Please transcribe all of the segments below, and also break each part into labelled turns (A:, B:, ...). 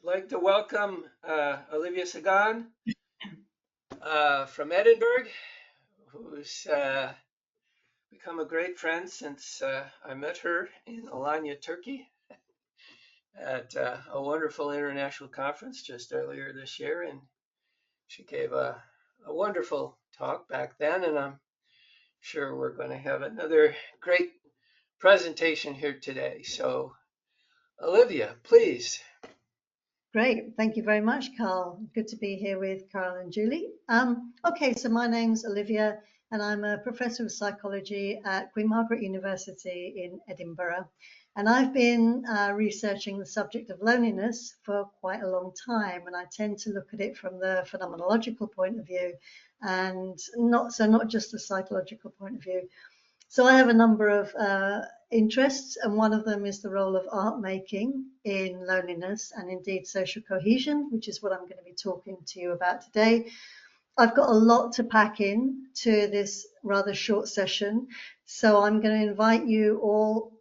A: I'd like to welcome Olivia Sagan from Edinburgh, who's become a great friend since I met her in Alanya, Turkey, at a wonderful international conference just earlier this year. And she gave a wonderful talk back then, and I'm sure we're going to have another great presentation here today. So, Olivia, please.
B: Great, thank you very much, Carl. Good to be here with Carl and Julie. Okay, so my name's Olivia, and I'm a professor of psychology at Queen Margaret University in Edinburgh. And I've been researching the subject of loneliness for quite a long time, and I tend to look at it from the phenomenological point of view, and not just the psychological point of view. So I have a number of interests, and one of them is the role of art making in loneliness and indeed social cohesion, which is what I'm going to be talking to you about today. I've got a lot to pack in to this rather short session, so I'm going to invite you all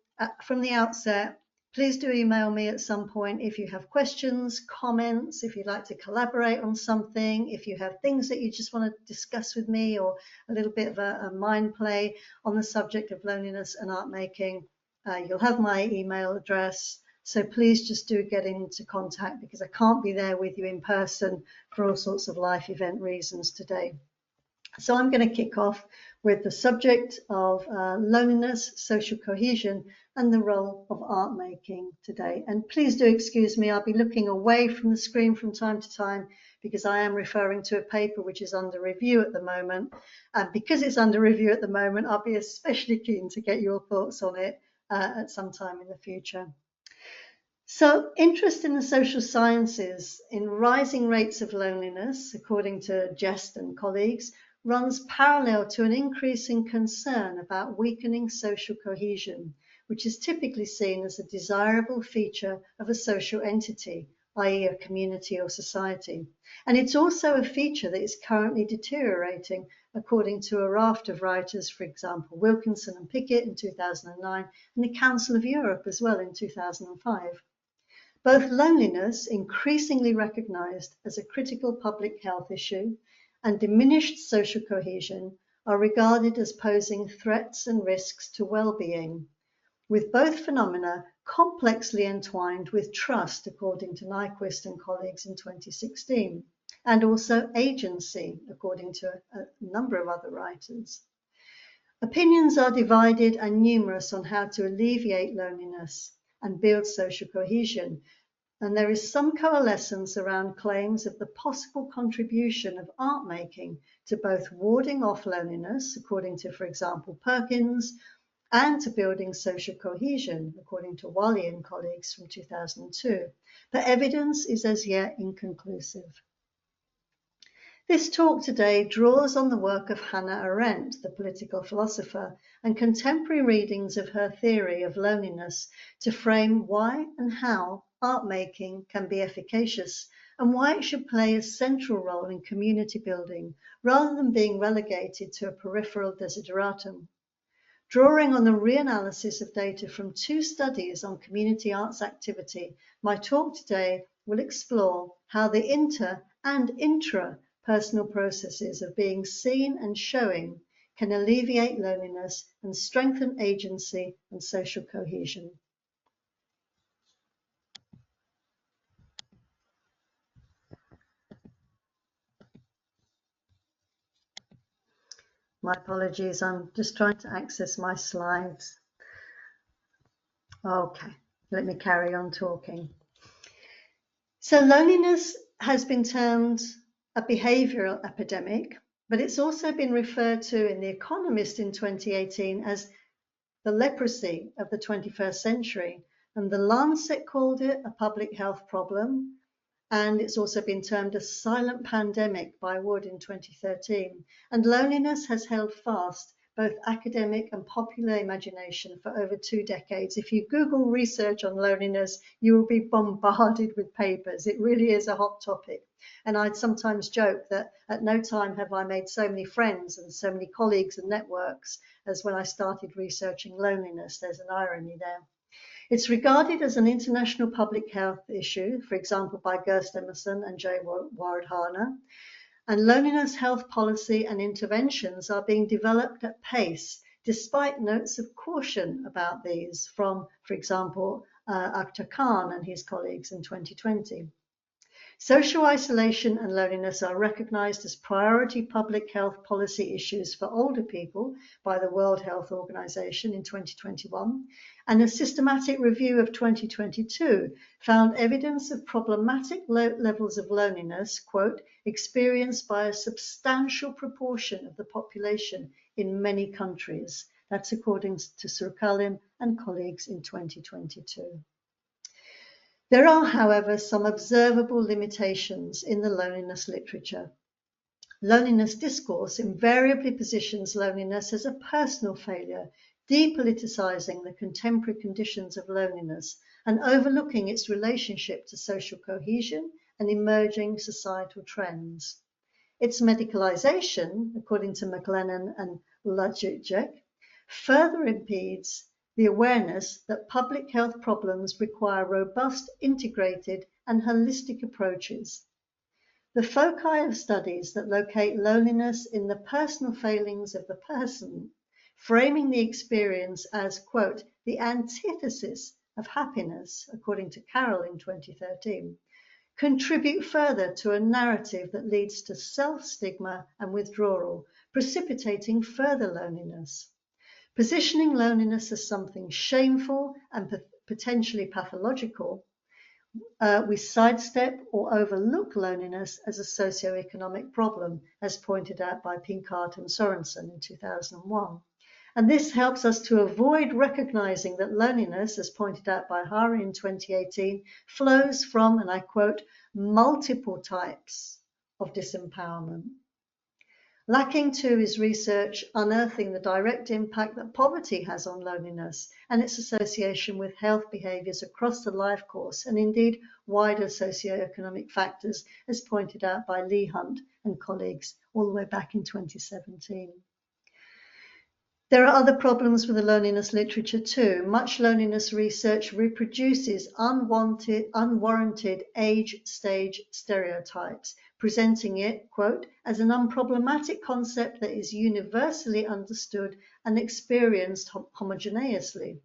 B: from the outset. Please do email me at some point if you have questions, comments, if you'd like to collaborate on something, if you have things that you just want to discuss with me, or a little bit of a mind play on the subject of loneliness and art making. You'll have my email address, so please just do get into contact, because I can't be there with you in person for all sorts of life event reasons today. So I'm going to kick off with the subject of loneliness, social cohesion, and the role of art making today. And please do excuse me, I'll be looking away from the screen from time to time because I am referring to a paper which is under review at the moment. And because it's under review at the moment, I'll be especially keen to get your thoughts on it at some time in the future. So, interest in the social sciences in rising rates of loneliness, according to Jest and colleagues, runs parallel to an increasing concern about weakening social cohesion, which is typically seen as a desirable feature of a social entity, i.e. a community or society. And it's also a feature that is currently deteriorating, according to a raft of writers, for example, Wilkinson and Pickett in 2009, and the Council of Europe as well in 2005. Both loneliness, increasingly recognized as a critical public health issue, and diminished social cohesion are regarded as posing threats and risks to well-being, with both phenomena complexly entwined with trust, according to Nyquist and colleagues in 2016, and also agency, according to a number of other writers. Opinions are divided and numerous on how to alleviate loneliness and build social cohesion, and there is some coalescence around claims of the possible contribution of art making to both warding off loneliness, according to, for example, Perkins, and to building social cohesion, according to Wally and colleagues from 2002. But evidence is as yet inconclusive. This talk today draws on the work of Hannah Arendt, the political philosopher, and contemporary readings of her theory of loneliness to frame why and how art making can be efficacious and why it should play a central role in community building rather than being relegated to a peripheral desideratum. Drawing on the reanalysis of data from 2 studies on community arts activity, my talk today will explore how the inter and intra-personal processes of being seen and showing can alleviate loneliness and strengthen agency and social cohesion. My apologies, I'm just trying to access my slides. Okay, let me carry on talking. So loneliness has been termed a behavioural epidemic, but it's also been referred to in The Economist in 2018 as the leprosy of the 21st century, and The Lancet called it a public health problem, and it's also been termed a silent pandemic by Wood in 2013. And loneliness has held fast both academic and popular imagination for over 2 decades. If you Google research on loneliness, you will be bombarded with papers. It really is a hot topic. And I'd sometimes joke that at no time have I made so many friends and so many colleagues and networks as when I started researching loneliness. There's an irony there. It's regarded as an international public health issue, for example, by Gerst Emerson and J. Wardhana, and loneliness health policy and interventions are being developed at pace, despite notes of caution about these from, for example, Akhtar Khan and his colleagues in 2020. Social isolation and loneliness are recognized as priority public health policy issues for older people by the World Health Organization in 2021, and a systematic review of 2022 found evidence of problematic levels of loneliness, quote, experienced by a substantial proportion of the population in many countries. That's according to Surkalim and colleagues in 2022. There are, however, some observable limitations in the loneliness literature. Loneliness discourse invariably positions loneliness as a personal failure, depoliticizing the contemporary conditions of loneliness and overlooking its relationship to social cohesion and emerging societal trends. Its medicalization, according to McLennan and Lajicek, further impedes the awareness that public health problems require robust, integrated, and holistic approaches. The foci of studies that locate loneliness in the personal failings of the person, framing the experience as, quote, the antithesis of happiness, according to Carroll in 2013, contribute further to a narrative that leads to self-stigma and withdrawal, precipitating further loneliness. Positioning loneliness as something shameful and potentially pathological, we sidestep or overlook loneliness as a socioeconomic problem, as pointed out by Pinkart and Sorensen in 2001. And this helps us to avoid recognizing that loneliness, as pointed out by Hari in 2018, flows from, and I quote, multiple types of disempowerment. Lacking too is research unearthing the direct impact that poverty has on loneliness and its association with health behaviours across the life course and indeed wider socioeconomic factors, as pointed out by Lee Hunt and colleagues all the way back in 2017. There are other problems with the loneliness literature too. Much loneliness research reproduces unwarranted age stage stereotypes, presenting it, quote, as an unproblematic concept that is universally understood and experienced homogeneously.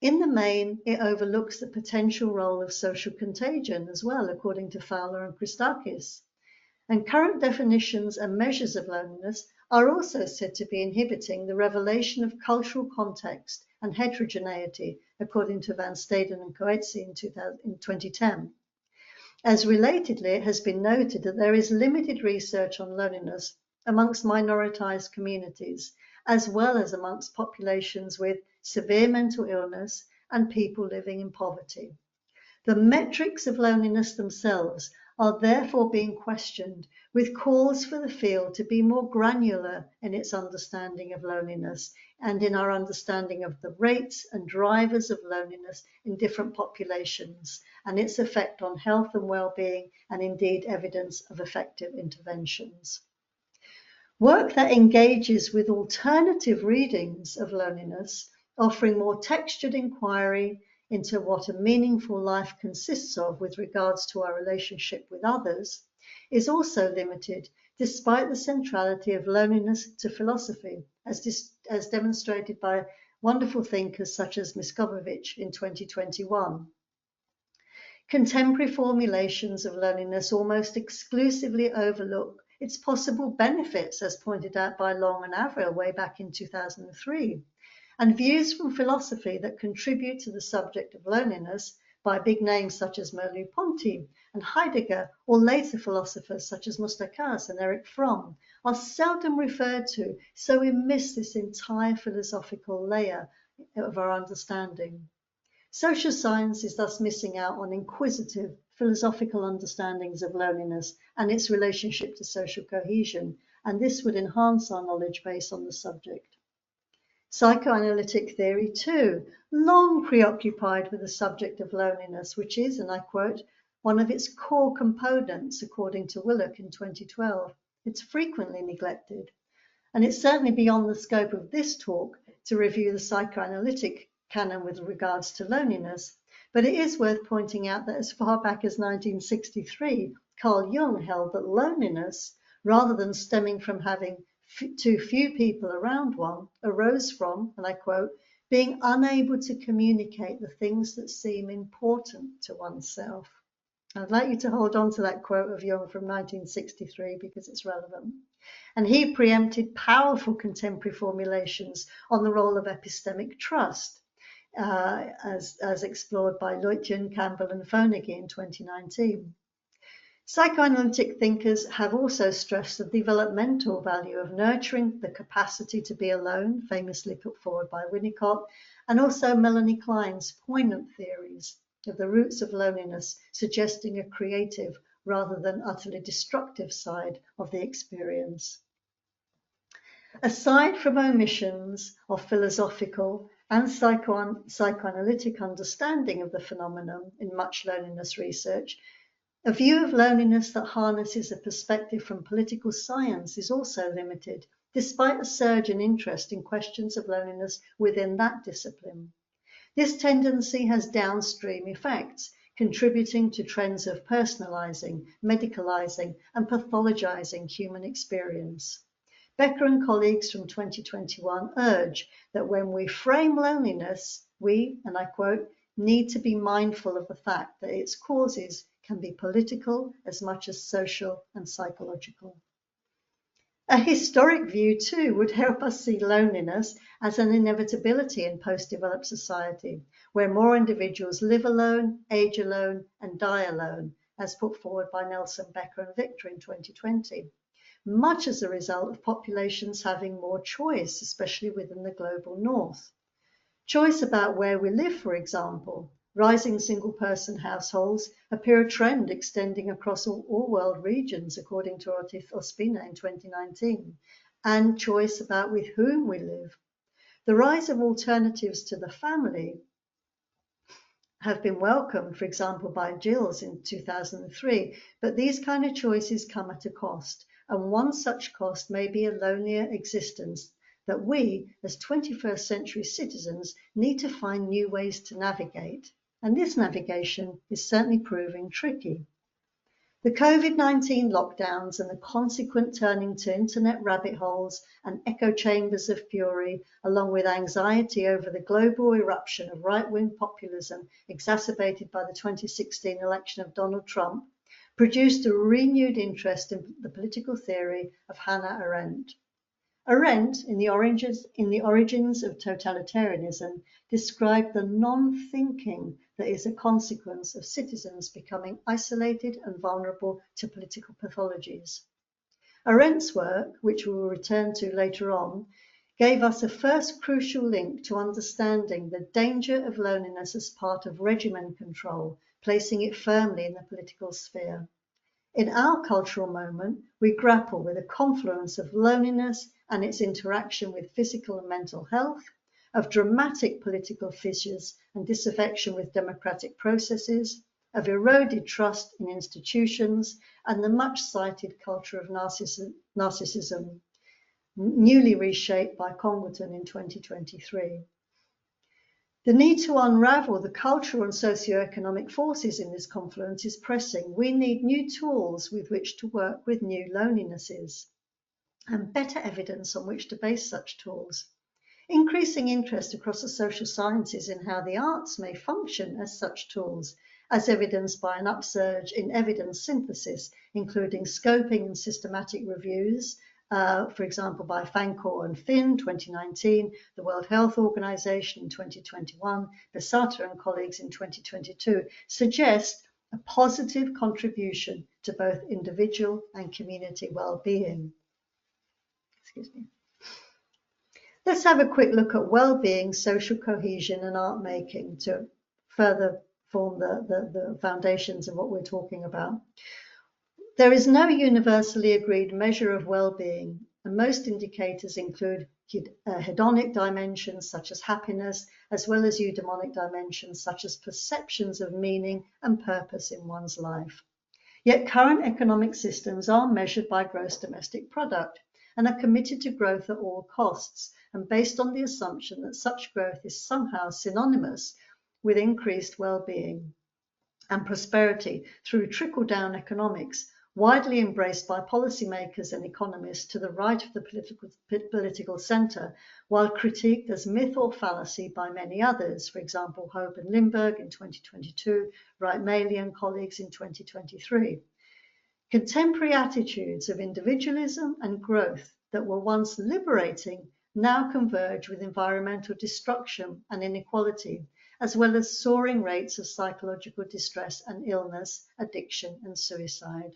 B: In the main, it overlooks the potential role of social contagion as well, according to Fowler and Christakis. And current definitions and measures of loneliness are also said to be inhibiting the revelation of cultural context and heterogeneity, according to Van Staden and Coetzee in 2010. As relatedly, it has been noted that there is limited research on loneliness amongst minoritized communities, as well as amongst populations with severe mental illness and people living in poverty. The metrics of loneliness themselves are therefore being questioned, with calls for the field to be more granular in its understanding of loneliness and in our understanding of the rates and drivers of loneliness in different populations and its effect on health and well-being and indeed evidence of effective interventions. Work that engages with alternative readings of loneliness, offering more textured inquiry into what a meaningful life consists of with regards to our relationship with others, is also limited despite the centrality of loneliness to philosophy, as demonstrated by wonderful thinkers such as Miskovovich in 2021. Contemporary formulations of loneliness almost exclusively overlook its possible benefits, as pointed out by Long and Avril way back in 2003. And views from philosophy that contribute to the subject of loneliness by big names such as Merleau-Ponty and Heidegger, or later philosophers such as Mustakas and Erich Fromm, are seldom referred to, so we miss this entire philosophical layer of our understanding. Social science is thus missing out on inquisitive philosophical understandings of loneliness and its relationship to social cohesion, and this would enhance our knowledge base on the subject. Psychoanalytic theory, too, long preoccupied with the subject of loneliness, which is, and I quote, one of its core components, according to Willock in 2012. It's frequently neglected. And it's certainly beyond the scope of this talk to review the psychoanalytic canon with regards to loneliness, but it is worth pointing out that as far back as 1963, Carl Jung held that loneliness, rather than stemming from having too few people around one, arose from, and I quote, being unable to communicate the things that seem important to oneself. I'd like you to hold on to that quote of Jung from 1963 because it's relevant. And he preempted powerful contemporary formulations on the role of epistemic trust, as explored by Leutjen, Campbell, and Fonagy in 2019. Psychoanalytic thinkers have also stressed the developmental value of nurturing the capacity to be alone, famously put forward by Winnicott, and also Melanie Klein's poignant theories of the roots of loneliness, suggesting a creative rather than utterly destructive side of the experience. Aside from omissions of philosophical and psychoanalytic understanding of the phenomenon in much loneliness research, a view of loneliness that harnesses a perspective from political science is also limited, despite a surge in interest in questions of loneliness within that discipline. This tendency has downstream effects, contributing to trends of personalizing, medicalizing, and pathologizing human experience. Becker and colleagues from 2021 urge that when we frame loneliness, we, and I quote, need to be mindful of the fact that its causes can be political as much as social and psychological. A historic view, too, would help us see loneliness as an inevitability in post-developed society, where more individuals live alone, age alone, and die alone, as put forward by Nelson, Becker, and Victor in 2020, much as a result of populations having more choice, especially within the global north. Choice about where we live, for example. Rising single-person households appear a trend extending across all world regions, according to Otif Ospina in 2019, and choice about with whom we live. The rise of alternatives to the family have been welcomed, for example, by Gilles in 2003, but these kind of choices come at a cost, and one such cost may be a lonelier existence that we, as 21st century citizens, need to find new ways to navigate. And this navigation is certainly proving tricky. The COVID-19 lockdowns and the consequent turning to internet rabbit holes and echo chambers of fury, along with anxiety over the global eruption of right-wing populism exacerbated by the 2016 election of Donald Trump, produced a renewed interest in the political theory of Hannah Arendt. Arendt, in the Origins of Totalitarianism, described the non-thinking that is a consequence of citizens becoming isolated and vulnerable to political pathologies. Arendt's work, which we will return to later on, gave us a first crucial link to understanding the danger of loneliness as part of regimen control, placing it firmly in the political sphere. In our cultural moment, we grapple with a confluence of loneliness and its interaction with physical and mental health, of dramatic political fissures and disaffection with democratic processes, of eroded trust in institutions, and the much-cited culture of narcissism, newly reshaped by Congleton in 2023. The need to unravel the cultural and socio-economic forces in this confluence is pressing. We need new tools with which to work with new lonelinesses and better evidence on which to base such tools. Increasing interest across the social sciences in how the arts may function as such tools, as evidenced by an upsurge in evidence synthesis, including scoping and systematic reviews, for example, by Fancourt and Finn, 2019, the World Health Organization in 2021, Besata and colleagues in 2022, suggest a positive contribution to both individual and community well-being. Excuse me. Let's have a quick look at well-being, social cohesion, and art making to further form the foundations of what we're talking about. There is no universally agreed measure of well-being, and most indicators include hedonic dimensions such as happiness, as well as eudaimonic dimensions such as perceptions of meaning and purpose in one's life. Yet current economic systems are measured by gross domestic product, and are committed to growth at all costs, and based on the assumption that such growth is somehow synonymous with increased well-being and prosperity through trickle-down economics, widely embraced by policymakers and economists to the right of the political centre, while critiqued as myth or fallacy by many others, for example, Hope and Lindbergh in 2022, Wright Maley and colleagues in 2023. Contemporary attitudes of individualism and growth that were once liberating now converge with environmental destruction and inequality, as well as soaring rates of psychological distress and illness, addiction and suicide.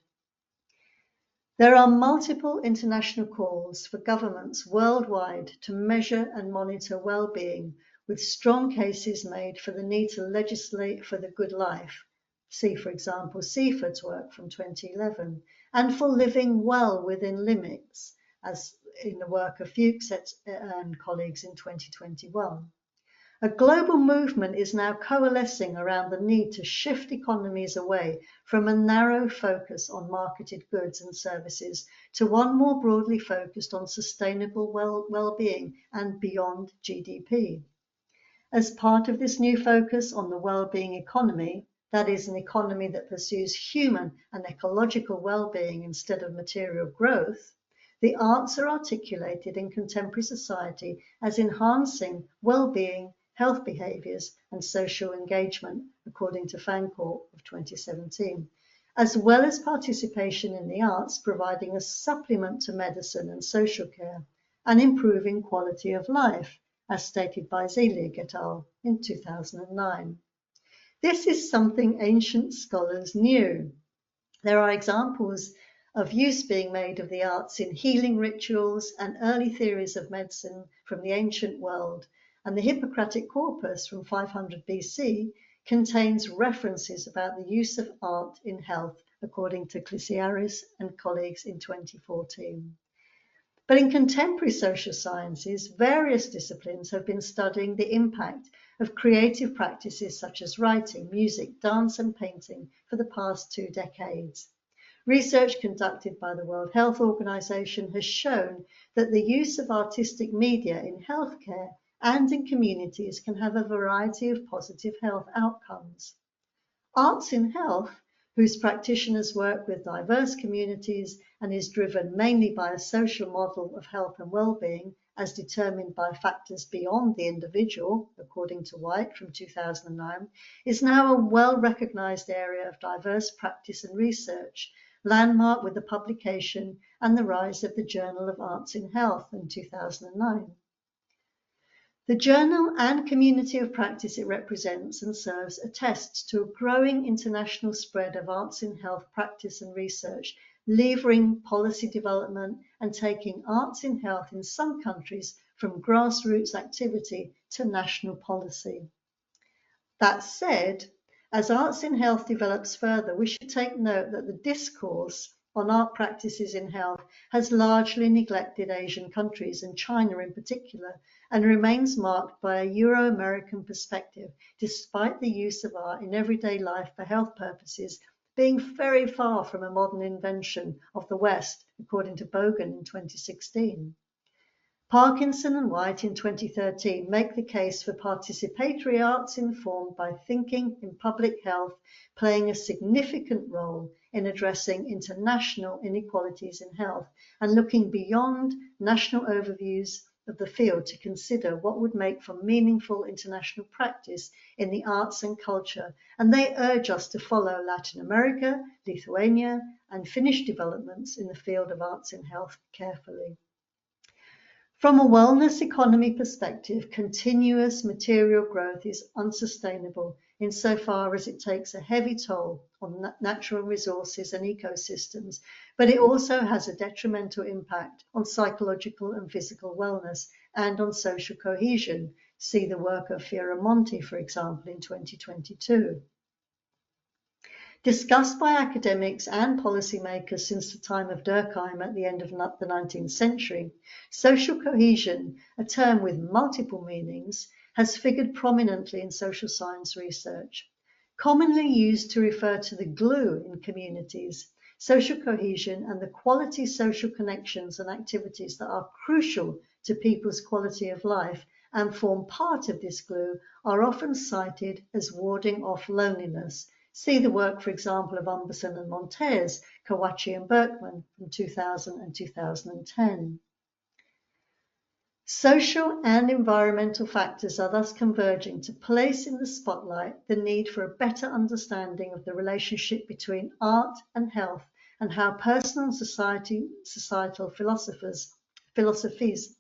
B: There are multiple international calls for governments worldwide to measure and monitor well-being, with strong cases made for the need to legislate for the good life. See, for example, Seaford's work from 2011, and for living well within limits, as in the work of Fuchs and colleagues in 2021. A global movement is now coalescing around the need to shift economies away from a narrow focus on marketed goods and services to one more broadly focused on sustainable well-being and beyond GDP. As part of this new focus on the well-being economy, that is, an economy that pursues human and ecological well-being instead of material growth, the arts are articulated in contemporary society as enhancing well-being, health behaviours and social engagement, according to Fancourt of 2017, as well as participation in the arts providing a supplement to medicine and social care and improving quality of life, as stated by Zelig et al. In 2009. This is something ancient scholars knew. There are examples of use being made of the arts in healing rituals and early theories of medicine from the ancient world, and the Hippocratic Corpus from 500 BC contains references about the use of art in health, according to Clisiaris and colleagues in 2014. But in contemporary social sciences, various disciplines have been studying the impact of creative practices such as writing, music, dance and painting for the past 2 decades. Research conducted by the World Health Organization has shown that the use of artistic media in healthcare and in communities can have a variety of positive health outcomes. Arts in Health, whose practitioners work with diverse communities and is driven mainly by a social model of health and well-being as determined by factors beyond the individual, according to White from 2009, is now a well-recognized area of diverse practice and research, landmarked with the publication and the rise of the Journal of Arts in Health in 2009. The journal and community of practice it represents and serves attests to a growing international spread of arts in health practice and research, levering policy development and taking arts in health in some countries from grassroots activity to national policy. That said, as arts in health develops further, we should take note that the discourse on art practices in health has largely neglected Asian countries and China in particular, and remains marked by a Euro-American perspective, despite the use of art in everyday life for health purposes being very far from a modern invention of the West, according to Bogan in 2016. Parkinson and White in 2013 make the case for participatory arts informed by thinking in public health playing a significant role in addressing international inequalities in health and looking beyond national overviews of the field to consider what would make for meaningful international practice in the arts and culture, and they urge us to follow Latin America, Lithuania, and Finnish developments in the field of arts and health carefully. From a wellness economy perspective, continuous material growth is unsustainable insofar as it takes a heavy toll on natural resources and ecosystems, but it also has a detrimental impact on psychological and physical wellness and on social cohesion. See the work of Fioramonti, for example, in 2022. Discussed by academics and policymakers since the time of Durkheim at the end of the 19th century, social cohesion, a term with multiple meanings, has figured prominently in social science research. Commonly used to refer to the glue in communities, social cohesion and the quality social connections and activities that are crucial to people's quality of life and form part of this glue are often cited as warding off loneliness. See the work, for example, of Umberson and Montez, Kawachi and Berkman from 2000 and 2010. Social and environmental factors are thus converging to place in the spotlight the need for a better understanding of the relationship between art and health and how personal and societal philosophies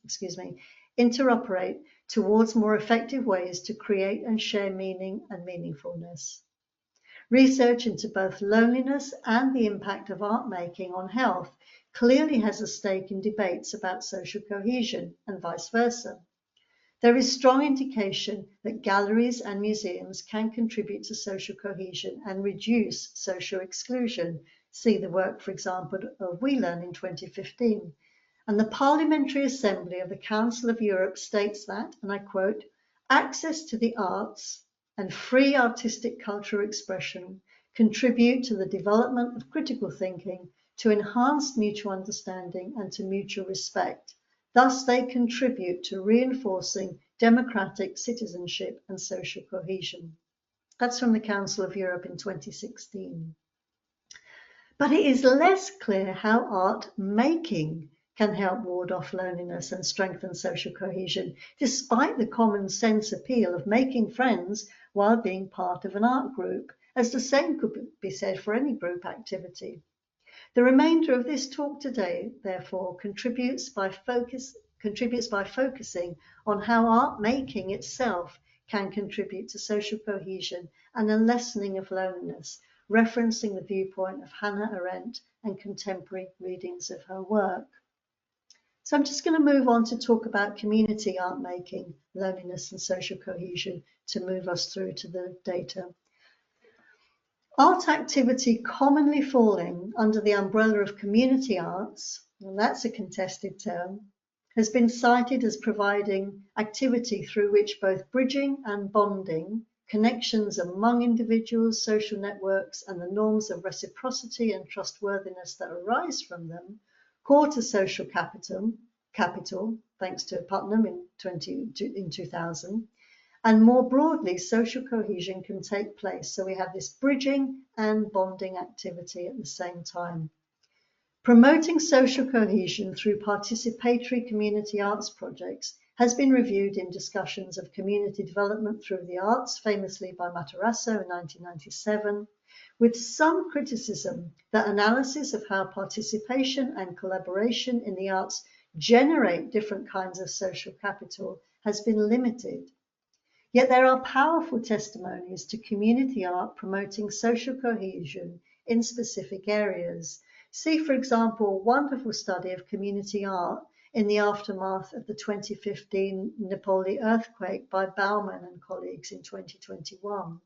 B: interoperate towards more effective ways to create and share meaning and meaningfulness. Research into both loneliness and the impact of art making on health clearly has a stake in debates about social cohesion and vice versa. There is strong indication that galleries and museums can contribute to social cohesion and reduce social exclusion. See the work, for example, of WeLearn in 2015. And the Parliamentary Assembly of the Council of Europe states that, and I quote, access to the arts and free artistic cultural expression contribute to the development of critical thinking, to enhanced mutual understanding and to mutual respect. Thus, they contribute to reinforcing democratic citizenship and social cohesion. That's from the Council of Europe in 2016. But it is less clear how art making can help ward off loneliness and strengthen social cohesion, despite the common sense appeal of making friends while being part of an art group, as the same could be said for any group activity. The remainder of this talk today, therefore, contributes by focusing on how art making itself can contribute to social cohesion and a lessening of loneliness, referencing the viewpoint of Hannah Arendt and contemporary readings of her work. So I'm just going to move on to talk about community art making, loneliness and social cohesion to move us through to the data. Art activity commonly falling under the umbrella of community arts, and that's a contested term, has been cited as providing activity through which both bridging and bonding, connections among individuals, social networks, and the norms of reciprocity and trustworthiness that arise from them, core to social capital, thanks to Putnam in 2000, and more broadly, social cohesion can take place. So we have this bridging and bonding activity at the same time. Promoting social cohesion through participatory community arts projects has been reviewed in discussions of community development through the arts, famously by Matarazzo in 1997, with some criticism that analysis of how participation and collaboration in the arts generate different kinds of social capital has been limited. Yet there are powerful testimonies to community art promoting social cohesion in specific areas. See, for example, a wonderful study of community art in the aftermath of the 2015 Nepali earthquake by Baumann and colleagues in 2021.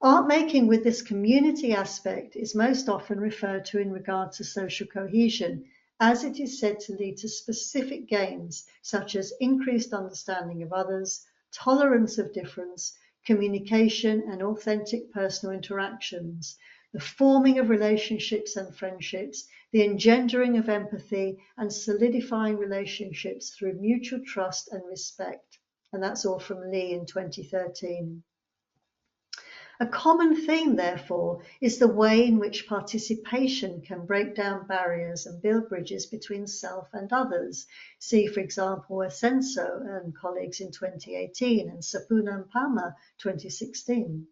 B: Art making with this community aspect is most often referred to in regard to social cohesion, as it is said to lead to specific gains such as increased understanding of others, tolerance of difference, communication and authentic personal interactions, the forming of relationships and friendships, the engendering of empathy and solidifying relationships through mutual trust and respect. And that's all from Lee in 2013. A common theme, therefore, is the way in which participation can break down barriers and build bridges between self and others. See, for example, Asenso and colleagues in 2018 and Sapuna and Palmer 2016.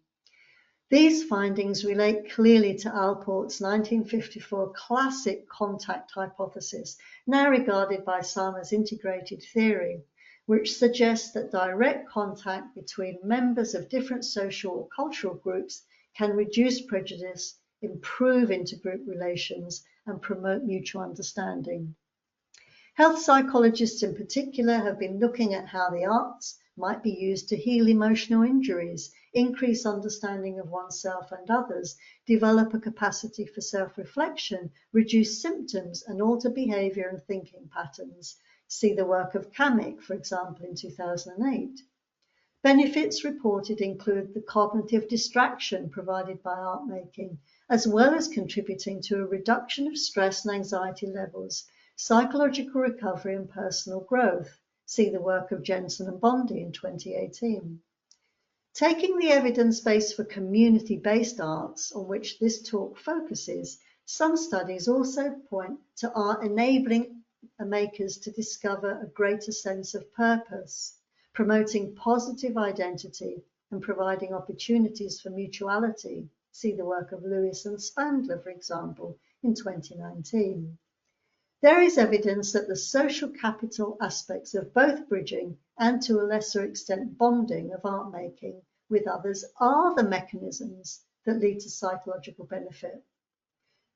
B: These findings relate clearly to Alport's 1954 classic contact hypothesis, now regarded by some as integrated theory, which suggests that direct contact between members of different social or cultural groups can reduce prejudice, improve intergroup relations, and promote mutual understanding. Health psychologists in particular have been looking at how the arts might be used to heal emotional injuries, increase understanding of oneself and others, develop a capacity for self-reflection, reduce symptoms, and alter behavior and thinking patterns. See the work of Kamik, for example, in 2008. Benefits reported include the cognitive distraction provided by art making, as well as contributing to a reduction of stress and anxiety levels, psychological recovery and personal growth. See the work of Jensen and Bondi in 2018. Taking the evidence base for community-based arts on which this talk focuses, some studies also point to art enabling makers to discover a greater sense of purpose, promoting positive identity and providing opportunities for mutuality. See the work of Lewis and Spandler, for example, in 2019. There is evidence that the social capital aspects of both bridging and to a lesser extent bonding of art making with others are the mechanisms that lead to psychological benefit.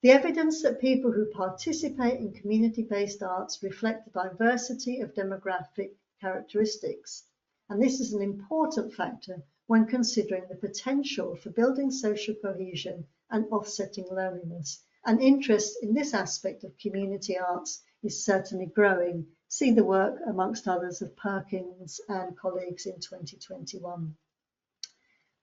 B: The evidence that people who participate in community-based arts reflect a diversity of demographic characteristics, and this is an important factor when considering the potential for building social cohesion and offsetting loneliness. And interest in this aspect of community arts is certainly growing. See the work, amongst others, of Perkins and colleagues in 2021.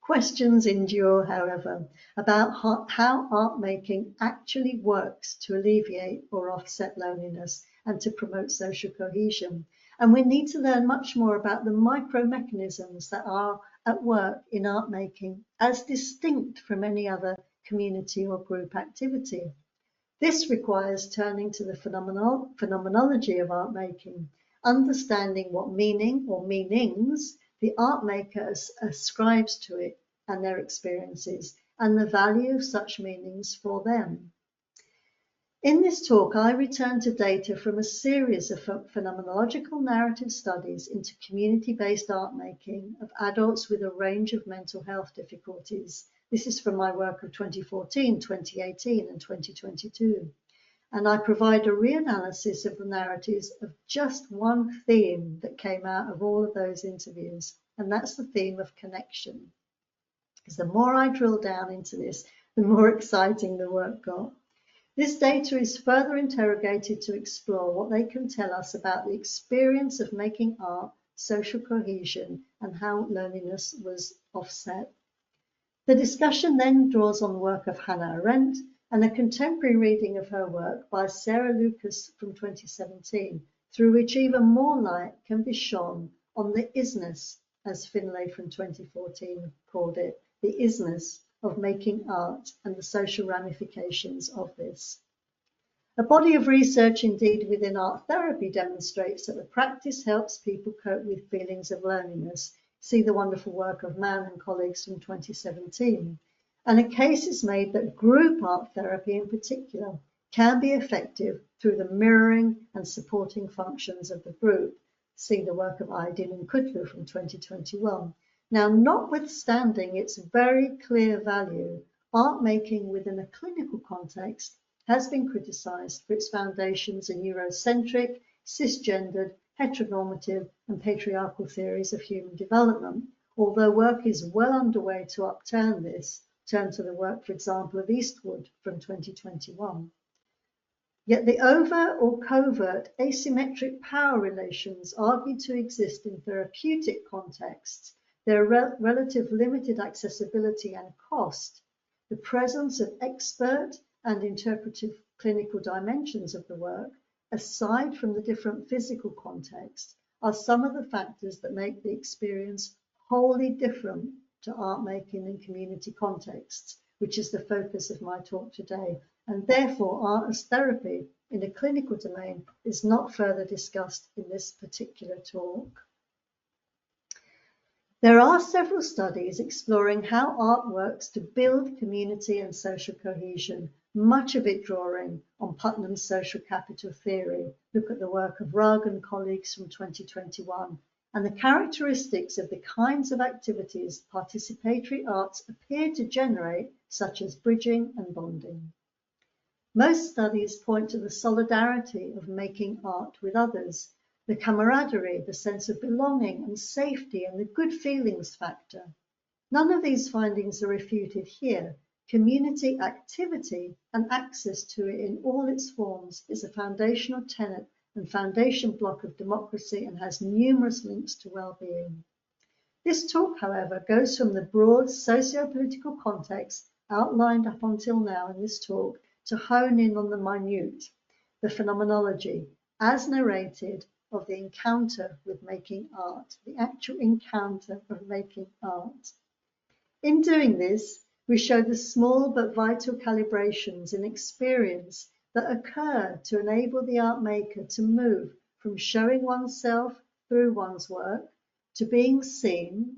B: Questions endure, however, about how art making actually works to alleviate or offset loneliness and to promote social cohesion. And we need to learn much more about the micro mechanisms that are at work in art making as distinct from any other community or group activity. This requires turning to the phenomenology of art making, understanding what meaning or meanings the art maker ascribes to it and their experiences, and the value of such meanings for them. In this talk, I return to data from a series of phenomenological narrative studies into community-based art making of adults with a range of mental health difficulties. This is from my work of 2014, 2018, and 2022. And I provide a reanalysis of the narratives of just one theme that came out of all of those interviews, and that's the theme of connection. Because the more I drill down into this, the more exciting the work got. This data is further interrogated to explore what they can tell us about the experience of making art, social cohesion, and how loneliness was offset. The discussion then draws on the work of Hannah Arendt and a contemporary reading of her work by Sarah Lucas from 2017, through which even more light can be shone on the isness, as Finlay from 2014 called it, the isness of making art and the social ramifications of this. A body of research indeed within art therapy demonstrates that the practice helps people cope with feelings of loneliness. See the wonderful work of Mann and colleagues from 2017. And a case is made that group art therapy in particular can be effective through the mirroring and supporting functions of the group. See the work of Aydin and Kutlu from 2021. Now, notwithstanding its very clear value, art making within a clinical context has been criticised for its foundations in Eurocentric, cisgendered, heteronormative and patriarchal theories of human development, although work is well underway to upturn this. Turn to the work, for example, of Eastwood from 2021. Yet the overt or covert asymmetric power relations argued to exist in therapeutic contexts, their relative limited accessibility and cost, the presence of expert and interpretive clinical dimensions of the work, aside from the different physical contexts, are some of the factors that make the experience wholly different to art making in community contexts, which is the focus of my talk today. And therefore, art as therapy in a clinical domain is not further discussed in this particular talk. There are several studies exploring how art works to build community and social cohesion, much of it drawing on Putnam's social capital theory. Look at the work of Rugg and colleagues from 2021, and the characteristics of the kinds of activities participatory arts appear to generate, such as bridging and bonding. Most studies point to the solidarity of making art with others, the camaraderie, the sense of belonging and safety, and the good feelings factor. None of these findings are refuted here. Community activity and access to it in all its forms is a foundational tenet and foundation block of democracy and has numerous links to well-being. This talk, however, goes from the broad socio-political context outlined up until now in this talk to hone in on the minute, the phenomenology, as narrated, of the encounter with making art, the actual encounter of making art. In doing this, we show the small but vital calibrations in experience that occur to enable the art maker to move from showing oneself through one's work to being seen,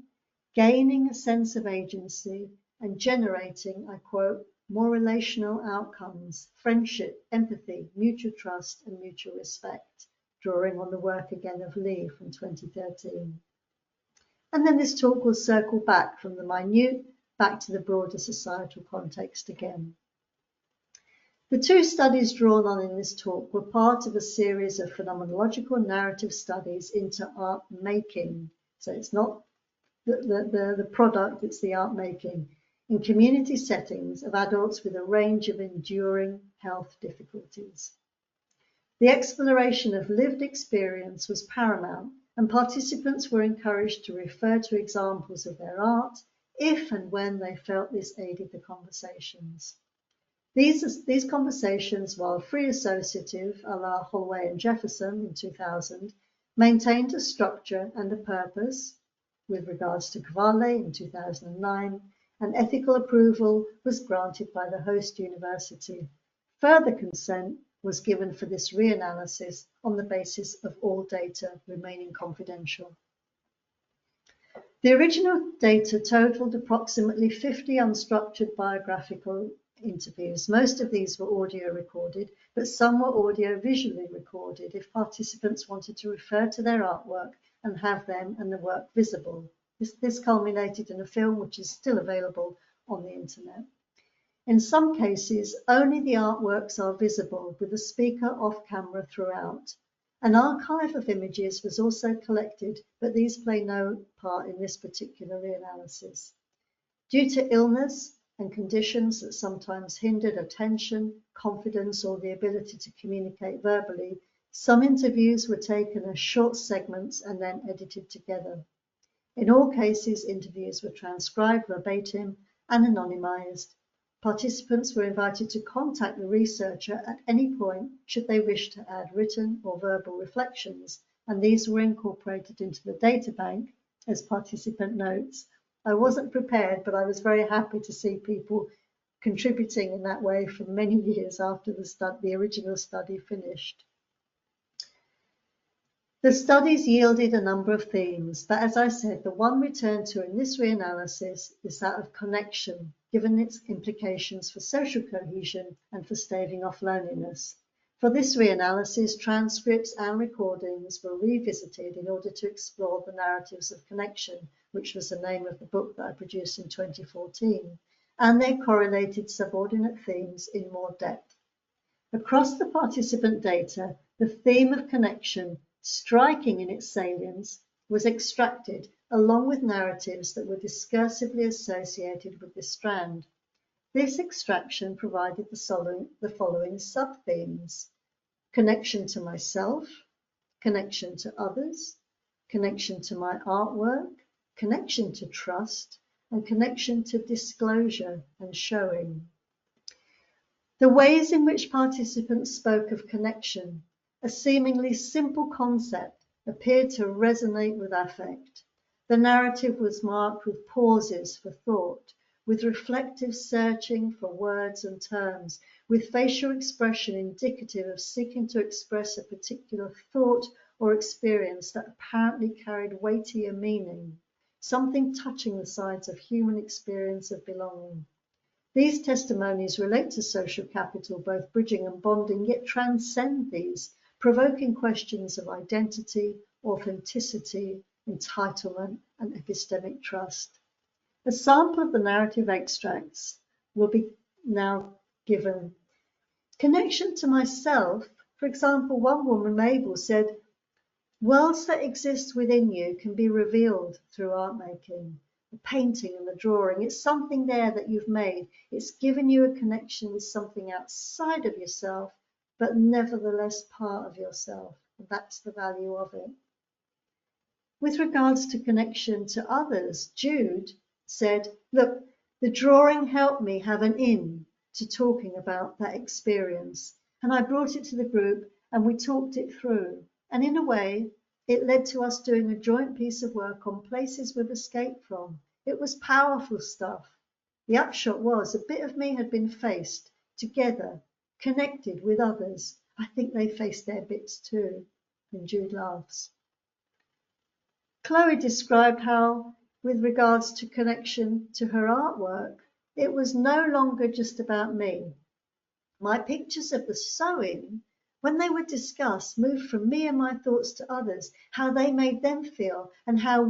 B: gaining a sense of agency, and generating, I quote, more relational outcomes, friendship, empathy, mutual trust, and mutual respect, drawing on the work again of Lee from 2013. And then this talk will circle back from the minute back to the broader societal context again. The two studies drawn on in this talk were part of a series of phenomenological narrative studies into art making. So it's not the product, it's the art making in community settings of adults with a range of enduring health difficulties. The exploration of lived experience was paramount, and participants were encouraged to refer to examples of their art if and when they felt this aided the conversations. These conversations, while free associative a la Holloway and Jefferson in 2000, maintained a structure and a purpose with regards to Cavalli in 2009, and ethical approval was granted by the host university. Further consent was given for this reanalysis on the basis of all data remaining confidential. The original data totaled approximately 50 unstructured biographical interviews. Most of these were audio recorded, but some were audio visually recorded if participants wanted to refer to their artwork and have them and the work visible. This culminated in a film which is still available on the internet. In some cases, only the artworks are visible with the speaker off camera throughout. An archive of images was also collected, but these play no part in this particular reanalysis. Due to illness and conditions that sometimes hindered attention, confidence, or the ability to communicate verbally, some interviews were taken as short segments and then edited together. In all cases, interviews were transcribed verbatim and anonymized. Participants were invited to contact the researcher at any point should they wish to add written or verbal reflections, and these were incorporated into the data bank as participant notes. I wasn't prepared, but I was very happy to see people contributing in that way for many years after the original study finished. The studies yielded a number of themes, but as I said, the one returned to in this reanalysis is that of connection, given its implications for social cohesion and for staving off loneliness. For this reanalysis, transcripts and recordings were revisited in order to explore the narratives of connection, which was the name of the book that I produced in 2014, and their correlated subordinate themes in more depth. Across the participant data, the theme of connection, striking in its salience, was extracted along with narratives that were discursively associated with this strand. This extraction provided the following sub-themes: connection to myself, connection to others, connection to my artwork, connection to trust, and connection to disclosure and showing. The ways in which participants spoke of connection, a seemingly simple concept, appeared to resonate with affect. The narrative was marked with pauses for thought, with reflective searching for words and terms, with facial expression indicative of seeking to express a particular thought or experience that apparently carried weightier meaning, something touching the sides of human experience of belonging. These testimonies relate to social capital, both bridging and bonding, yet transcend these, provoking questions of identity, authenticity, entitlement, and epistemic trust. A sample of the narrative extracts will be now given. Connection to myself, for example, one woman, Mabel, said, "Worlds that exist within you can be revealed through art making. The painting and the drawing, it's something there that you've made. It's given you a connection with something outside of yourself, but nevertheless part of yourself. And that's the value of it." With regards to connection to others, Jude said, "Look, The drawing helped me have an in to talking about that experience, and I brought it to the group and we talked it through. And in a way, it led to us doing a joint piece of work on places we've escaped from. It was powerful stuff. The upshot was a bit of me had been faced, together, connected with others. I think they faced their bits too. And Jude laughs. Chloe described how, with regards to connection to her artwork, it was no longer just about me. My pictures of the sewing, when they were discussed, moved from me and my thoughts to others, how they made them feel, and how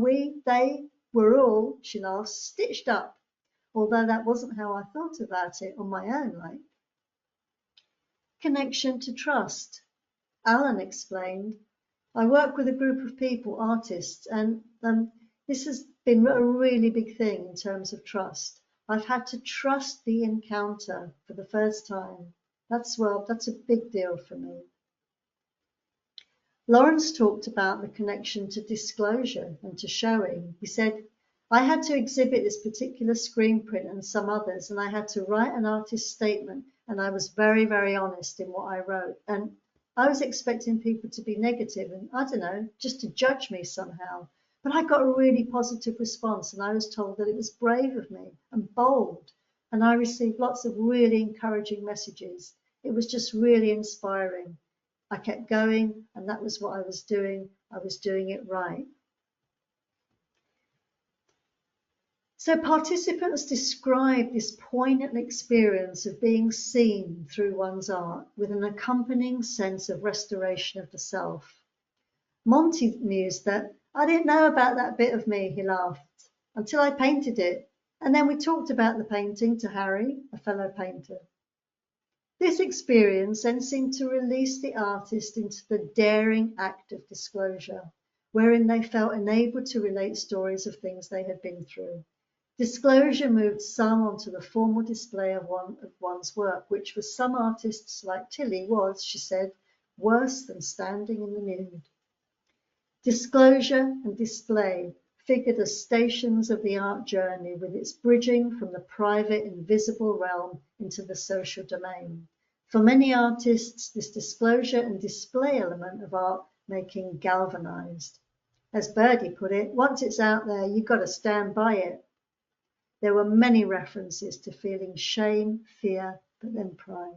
B: they were all, she laughs, stitched up, although that wasn't how I thought about it on my own, like. Connection to trust. Alan explained, I work with a group of people, artists, and this has been a really big thing in terms of trust. I've had to trust the encounter for the first time. That's a big deal for me. Lawrence talked about the connection to disclosure and to showing. He said, I had to exhibit this particular screen print and some others, and I had to write an artist's statement, and I was very, very honest in what I wrote. And I was expecting people to be negative and, I don't know, just to judge me somehow. But I got a really positive response, and I was told that it was brave of me and bold. And I received lots of really encouraging messages. It was just really inspiring. I kept going, and that was what I was doing. I was doing it right. So participants describe this poignant experience of being seen through one's art with an accompanying sense of restoration of the self. Monty mused that, I didn't know about that bit of me, he laughed, until I painted it. And then we talked about the painting to Harry, a fellow painter. This experience then seemed to release the artist into the daring act of disclosure, wherein they felt enabled to relate stories of things they had been through. Disclosure moved some onto the formal display of one's work, which for some artists like Tilly was, she said, worse than standing in the nude. Disclosure and display figured as stations of the art journey, with its bridging from the private invisible realm into the social domain. For many artists, this disclosure and display element of art making galvanized. As Birdie put it, once it's out there, you've got to stand by it. There were many references to feeling shame, fear, but then pride.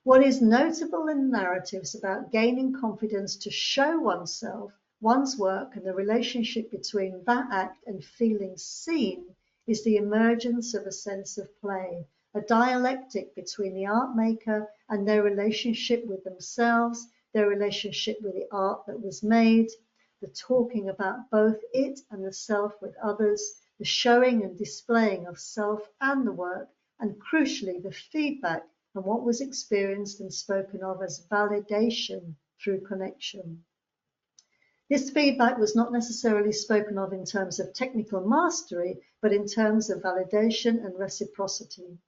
B: What is notable in narratives about gaining confidence to show oneself, one's work, and the relationship between that act and feeling seen is the emergence of a sense of play, a dialectic between the art maker and their relationship with themselves, their relationship with the art that was made, the talking about both it and the self with others, the showing and displaying of self and the work, and crucially, the feedback on what was experienced and spoken of as validation through connection. This feedback was not necessarily spoken of in terms of technical mastery, but in terms of validation and reciprocity.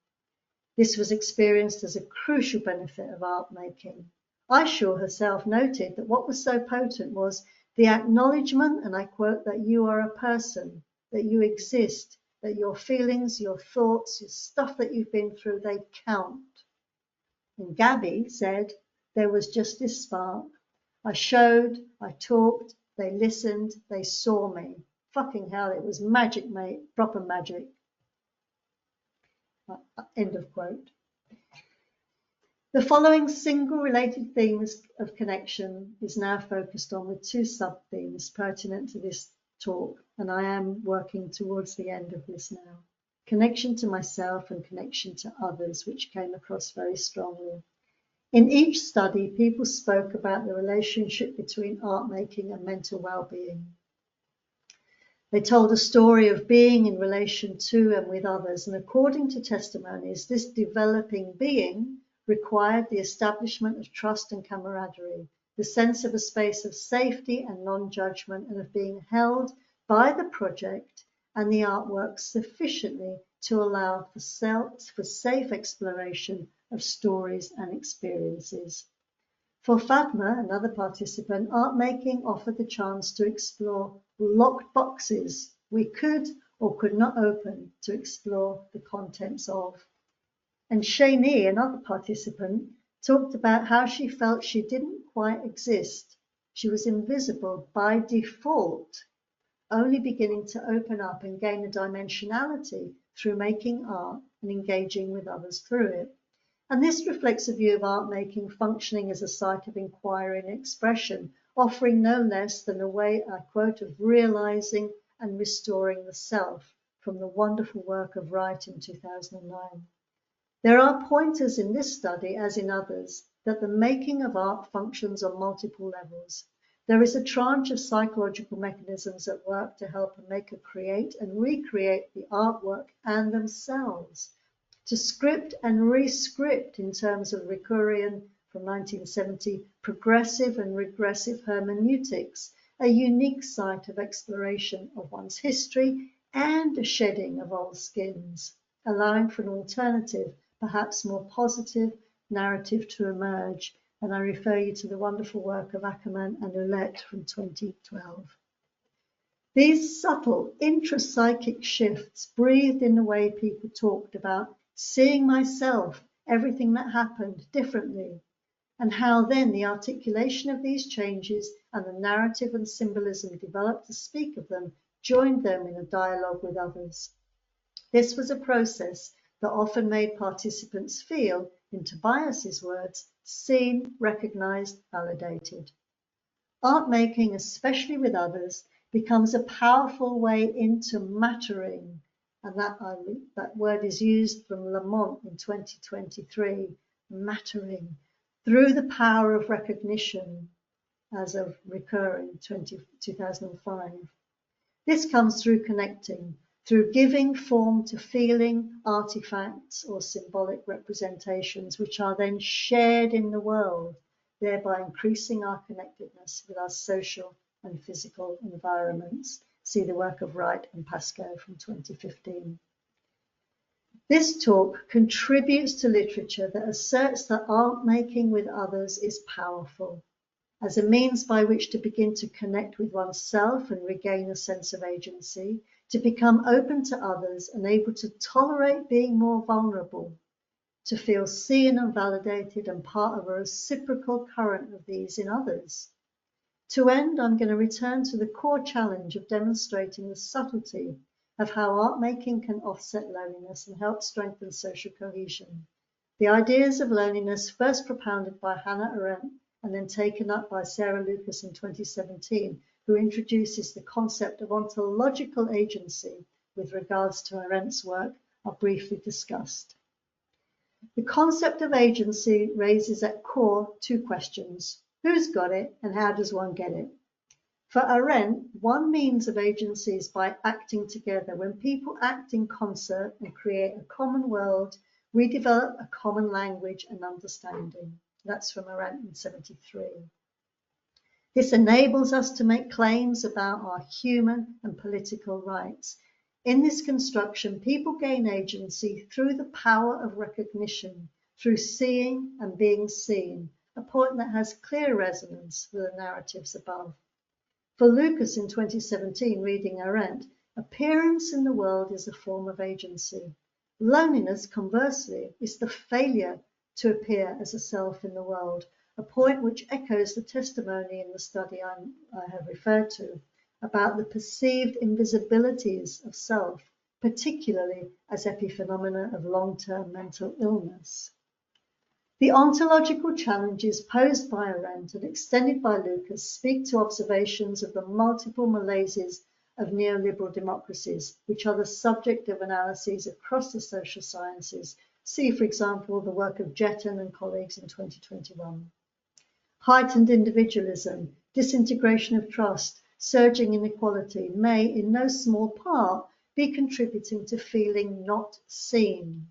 B: This was experienced as a crucial benefit of art making. Aisha herself noted that what was so potent was the acknowledgement, and I quote, that you are a person, that you exist, that your feelings, your thoughts, your stuff that you've been through, they count. And Gabby said, there was just this spark. I showed, I talked, they listened, they saw me. Fucking hell, it was magic, mate, proper magic. End of quote. The following single related themes of connection is now focused on with two sub-themes pertinent to this talk, and I am working towards the end of this now. Connection to myself and connection to others, which came across very strongly. In each study, people spoke about the relationship between art making and mental well-being. They told a story of being in relation to and with others, and according to testimonies, this developing being required the establishment of trust and camaraderie, the sense of a space of safety and non-judgment, and of being held by the project and the artwork sufficiently to allow for safe exploration of stories and experiences. For Fatma, another participant, art making offered the chance to explore locked boxes we could or could not open to explore the contents of. And Shani, another participant, talked about how she felt she didn't quite exist. She was invisible by default, only beginning to open up and gain a dimensionality through making art and engaging with others through it. And this reflects a view of art making functioning as a site of inquiry and expression, offering no less than a way, I quote, of realizing and restoring the self from the wonderful work of Wright in 2009. There are pointers in this study, as in others, that the making of art functions on multiple levels. There is a tranche of psychological mechanisms at work to help a maker create and recreate the artwork and themselves, to script and re-script in terms of Ricoeurian from 1970, progressive and regressive hermeneutics, a unique site of exploration of one's history and a shedding of old skins, allowing for an alternative, perhaps more positive narrative to emerge. And I refer you to the wonderful work of Ackerman and Ouellette from 2012. These subtle intrapsychic shifts breathed in the way people talked about seeing myself, everything that happened differently, and how then the articulation of these changes and the narrative and symbolism developed to speak of them joined them in a dialogue with others. This was a process that often made participants feel, in Tobias's words, seen, recognized, validated. Art making, especially with others, becomes a powerful way into mattering, and that word is used from Lamont in 2023, mattering, through the power of recognition, as of recurring 2005. This comes through connecting, through giving form to feeling artifacts or symbolic representations, which are then shared in the world, thereby increasing our connectedness with our social and physical environments. See the work of Wright and Pascoe from 2015. This talk contributes to literature that asserts that art making with others is powerful, as a means by which to begin to connect with oneself and regain a sense of agency, to become open to others and able to tolerate being more vulnerable, to feel seen and validated and part of a reciprocal current of these in others. To end, I'm going to return to the core challenge of demonstrating the subtlety of how art making can offset loneliness and help strengthen social cohesion. The ideas of loneliness, first propounded by Hannah Arendt and then taken up by Sarah Lucas in 2017, who introduces the concept of ontological agency with regards to Arendt's work, are briefly discussed. The concept of agency raises at core two questions. Who's got it and how does one get it? For Arendt, one means of agency is by acting together. When people act in concert and create a common world, we develop a common language and understanding. That's from Arendt in 73. This enables us to make claims about our human and political rights. In this construction, people gain agency through the power of recognition, through seeing and being seen, a point that has clear resonance with the narratives above. For Lucas in 2017, reading Arendt, appearance in the world is a form of agency. Loneliness, conversely, is the failure to appear as a self in the world, a point which echoes the testimony in the study I have referred to about the perceived invisibilities of self, particularly as epiphenomena of long-term mental illness. The ontological challenges posed by Arendt and extended by Lucas speak to observations of the multiple malaises of neoliberal democracies, which are the subject of analyses across the social sciences. See, for example, the work of Jetton and colleagues in 2021. Heightened individualism, disintegration of trust, surging inequality may, in no small part, be contributing to feeling not seen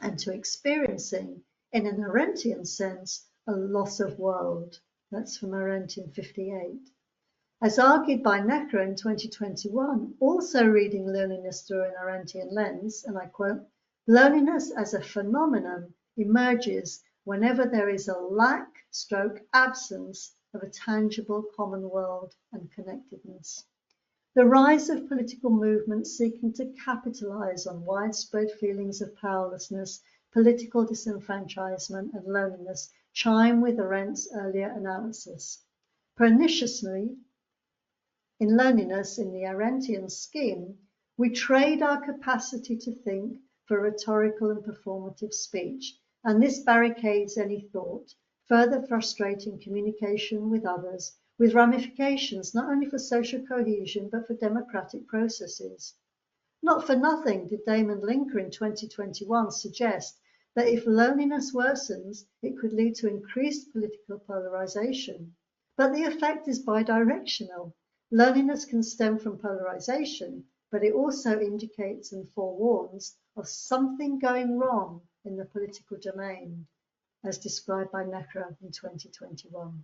B: and to experiencing, in an Arendtian sense, a loss of world. That's from Arendt in 58. As argued by Necker in 2021, also reading loneliness through an Arendtian lens, and I quote, loneliness as a phenomenon emerges whenever there is a lack/absence of a tangible common world and connectedness. The rise of political movements seeking to capitalize on widespread feelings of powerlessness, political disenfranchisement, and loneliness chime with Arendt's earlier analysis. Perniciously, in loneliness, in the Arendtian scheme, we trade our capacity to think for rhetorical and performative speech, and this barricades any thought, further frustrating communication with others, with ramifications not only for social cohesion but for democratic processes. Not for nothing did Damon Linker in 2021 suggest that if loneliness worsens, it could lead to increased political polarization. But the effect is bidirectional. Loneliness can stem from polarization, but it also indicates and forewarns of something going wrong in the political domain, as described by Necker in 2021.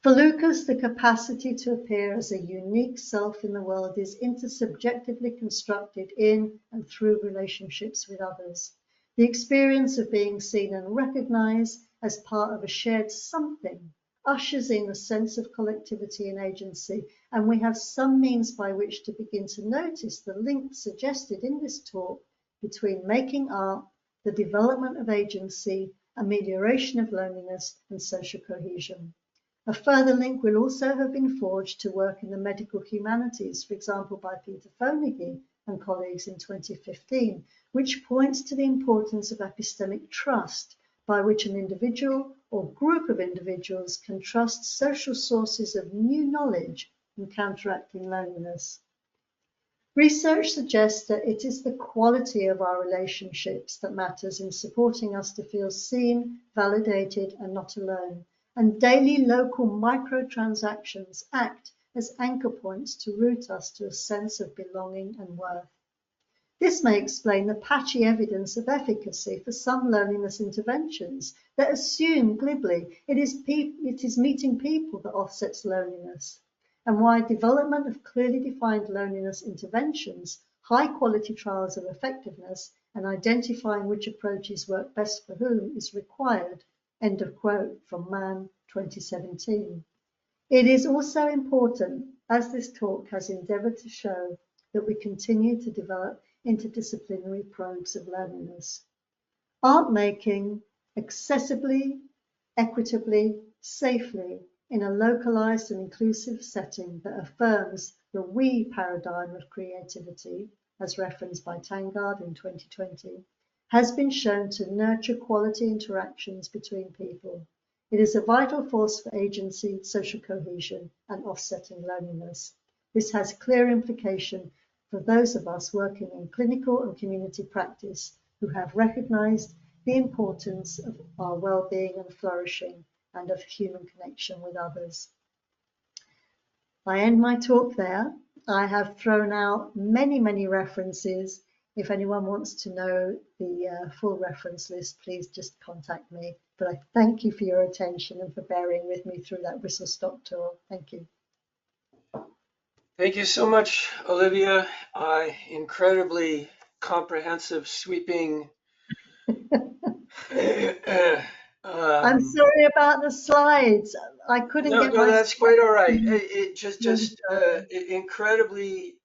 B: For Lucas, the capacity to appear as a unique self in the world is intersubjectively constructed in and through relationships with others. The experience of being seen and recognized as part of a shared something ushers in a sense of collectivity and agency, and we have some means by which to begin to notice the link suggested in this talk between making art, the development of agency, amelioration of loneliness, and social cohesion. A further link will also have been forged to work in the medical humanities, for example, by Peter Fonagy and colleagues in 2015, which points to the importance of epistemic trust, by which an individual or group of individuals can trust social sources of new knowledge in counteracting loneliness. Research suggests that it is the quality of our relationships that matters in supporting us to feel seen, validated, and not alone. And daily local microtransactions act as anchor points to root us to a sense of belonging and worth. This may explain the patchy evidence of efficacy for some loneliness interventions that assume glibly it is meeting people that offsets loneliness, and why development of clearly defined loneliness interventions, high-quality trials of effectiveness, and identifying which approaches work best for whom is required. End of quote from Mann, 2017. It is also important, as this talk has endeavoured to show, that we continue to develop interdisciplinary probes of loneliness. Art making accessibly, equitably, safely, in a localised and inclusive setting that affirms the we paradigm of creativity, as referenced by Tangard in 2020, has been shown to nurture quality interactions between people. It is a vital force for agency, social cohesion, and offsetting loneliness. This has clear implication for those of us working in clinical and community practice who have recognised the importance of our well-being and flourishing and of human connection with others. I end my talk there. I have thrown out many references. If anyone wants to know the full reference list, please just contact me. But I thank you for your attention and for bearing with me through that whistle-stop tour. Thank you.
A: Thank you so much, Olivia. Incredibly comprehensive, sweeping.
B: I'm sorry about the slides. I couldn't get
A: No,
B: my
A: that's quite all right. It
B: really sorry.
A: incredibly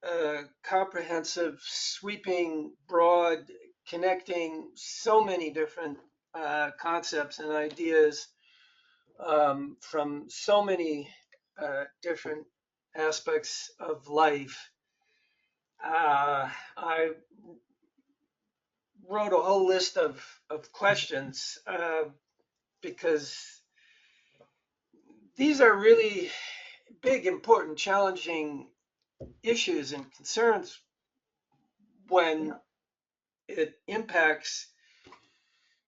A: comprehensive, sweeping, broad, connecting so many different concepts and ideas from so many different aspects of life. I wrote a whole list of questions because these are really big, important, challenging issues and concerns when it impacts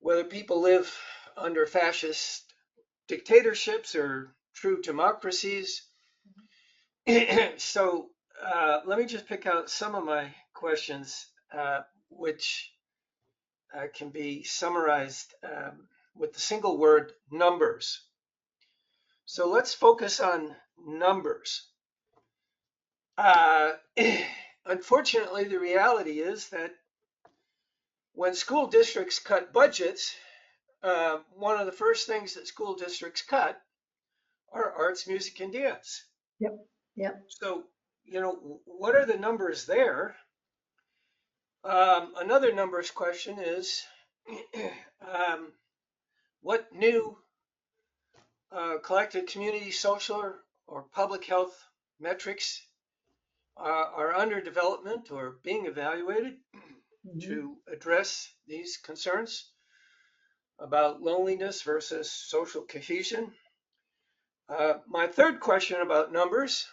A: whether people live under fascist dictatorships or true democracies. So let me just pick out some of my questions, which can be summarized with the single word numbers. So let's focus on numbers. Unfortunately, the reality is that when school districts cut budgets, one of the first things that school districts cut are arts, music, and dance.
B: Yep.
A: So what are the numbers there? Another numbers question is what new collective community social or public health metrics are under development or being evaluated
B: Mhm.
A: to address these concerns about loneliness versus social cohesion. My third question about numbers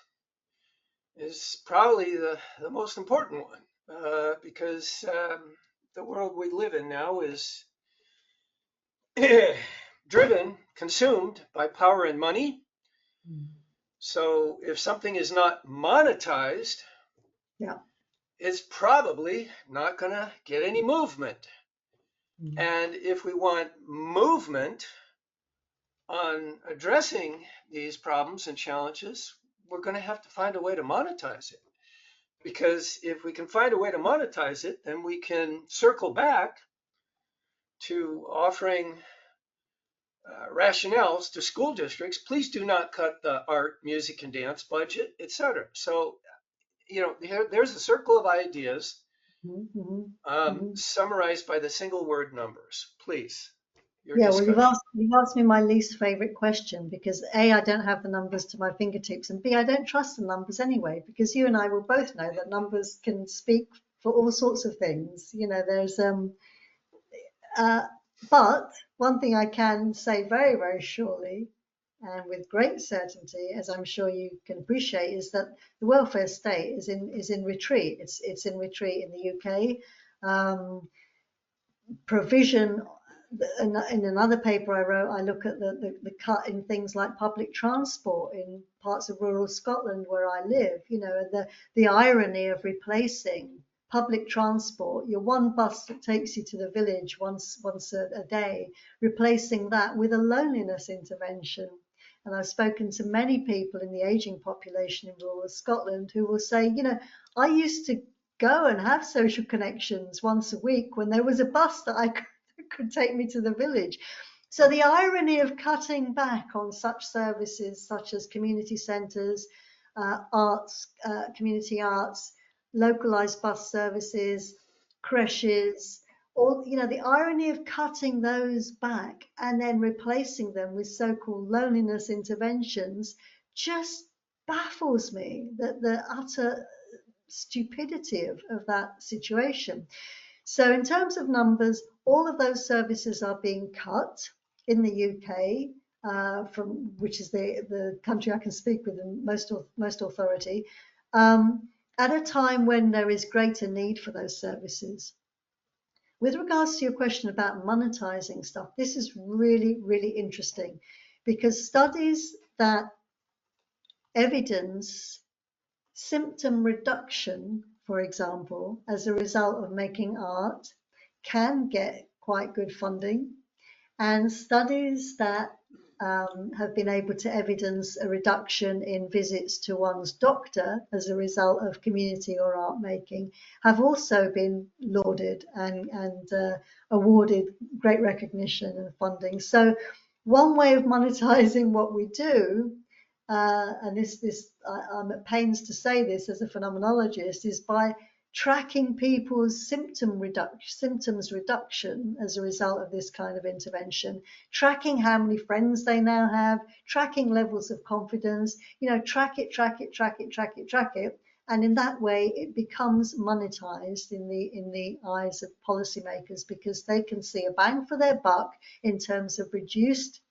A: is probably the most important one because the world we live in now is driven, consumed by power and money.
B: Mm.
A: So if something is not monetized,
B: Yeah.
A: it's probably not going to get any movement.
B: Mm.
A: And if we want movement on addressing these problems and challenges, we're going to have to find a way to monetize it. Because if we can find a way to monetize it, then we can circle back to offering rationales to school districts. Please do not cut the art, music, and dance budget, etc. So, there's a circle of ideas
B: Mhm. Mhm.
A: summarized by the single word numbers. Please, your
B: Yeah, well,
A: discussion.
B: you've asked me my least favorite question because A, I don't have the numbers to my fingertips, and B, I don't trust the numbers anyway, because you and I will both know that numbers can speak for all sorts of things. There's uh, but one thing I can say very, very surely and with great certainty, as I'm sure you can appreciate, is that the welfare state is in retreat. It's in retreat in the UK. Provision in another paper I wrote, I look at the cut in things like public transport in parts of rural Scotland where I live, and the irony of replacing public transport, your one bus that takes you to the village once a day, replacing that with a loneliness intervention. And I've spoken to many people in the aging population in rural Scotland who will say, I used to go and have social connections once a week when there was a bus that I could take me to the village. So the irony of cutting back on such services such as community centres, arts, community arts, localised bus services, creches, all the irony of cutting those back and then replacing them with so-called loneliness interventions just baffles me. That the utter stupidity of that situation. So in terms of numbers, all of those services are being cut in the UK, from which is the country I can speak with the most authority, at a time when there is greater need for those services. With regards to your question about monetizing stuff, this is really, really interesting because studies that evidence symptom reduction, for example, as a result of making art, can get quite good funding. And studies that have been able to evidence a reduction in visits to one's doctor as a result of community or art making have also been lauded and awarded great recognition and funding. So one way of monetizing what we do, and I'm at pains to say this as a phenomenologist, is by tracking people's symptoms reduction as a result of this kind of intervention, tracking how many friends they now have, tracking levels of confidence, track it. And in that way, it becomes monetized in the eyes of policymakers because they can see a bang for their buck in terms of reduced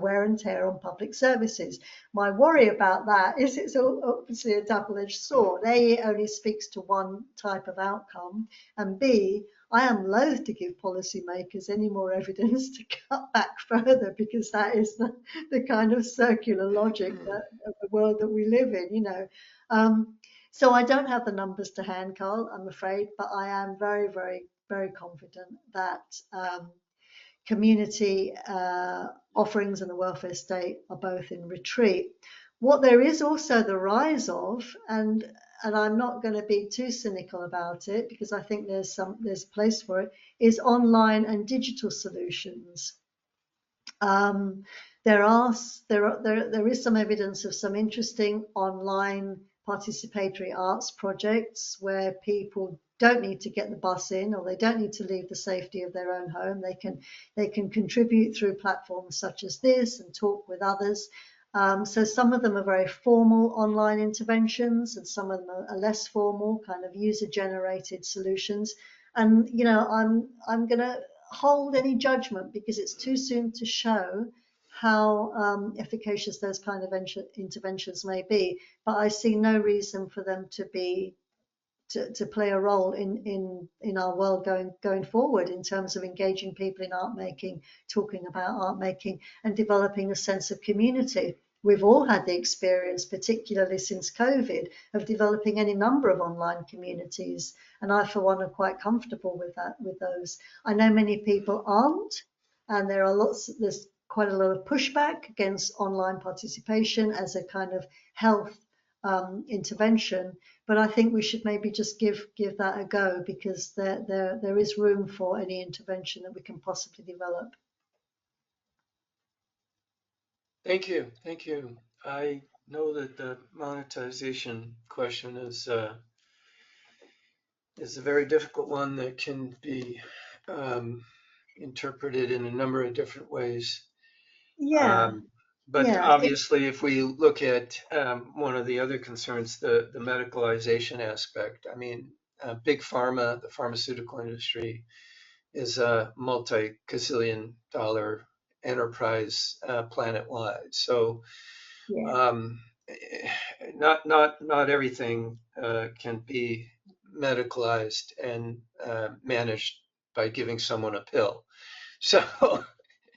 B: wear and tear on public services. My worry about that is it's obviously a double-edged sword. A, it only speaks to one type of outcome, and B, I am loath to give policymakers any more evidence to cut back further because that is the kind of circular logic of the world that we live in. So I don't have the numbers to hand, Carl, I'm afraid, but I am very, very, very confident that community offerings and the welfare state are both in retreat. What there is also the rise of, and I'm not going to be too cynical about it because I think there's a place for it, is online and digital solutions. There is some evidence of some interesting online participatory arts projects where people don't need to get the bus in, or they don't need to leave the safety of their own home. They can contribute through platforms such as this and talk with others. So some of them are very formal online interventions, and some of them are less formal, kind of user-generated solutions. And I'm going to hold any judgment because it's too soon to show how efficacious those kind of interventions may be. But I see no reason for them to be to play a role in our world going forward in terms of engaging people in art making, talking about art making, and developing a sense of community. We've all had the experience, particularly since COVID, of developing any number of online communities, and I, for one, am quite comfortable with those. I know many people aren't, and there's quite a lot of pushback against online participation as a kind of health intervention. But I think we should maybe just give that a go, because there is room for any intervention that we can possibly develop.
A: Thank you. Thank you. I know that the monetization question is a very difficult one that can be interpreted in a number of different ways.
B: Yeah,
A: But
B: yeah,
A: obviously, if we look at one of the other concerns, the medicalization aspect, I mean, big pharma, the pharmaceutical industry, is a multi-gazillion dollar enterprise planet-wide. So
B: yeah.
A: not everything can be medicalized and managed by giving someone a pill. So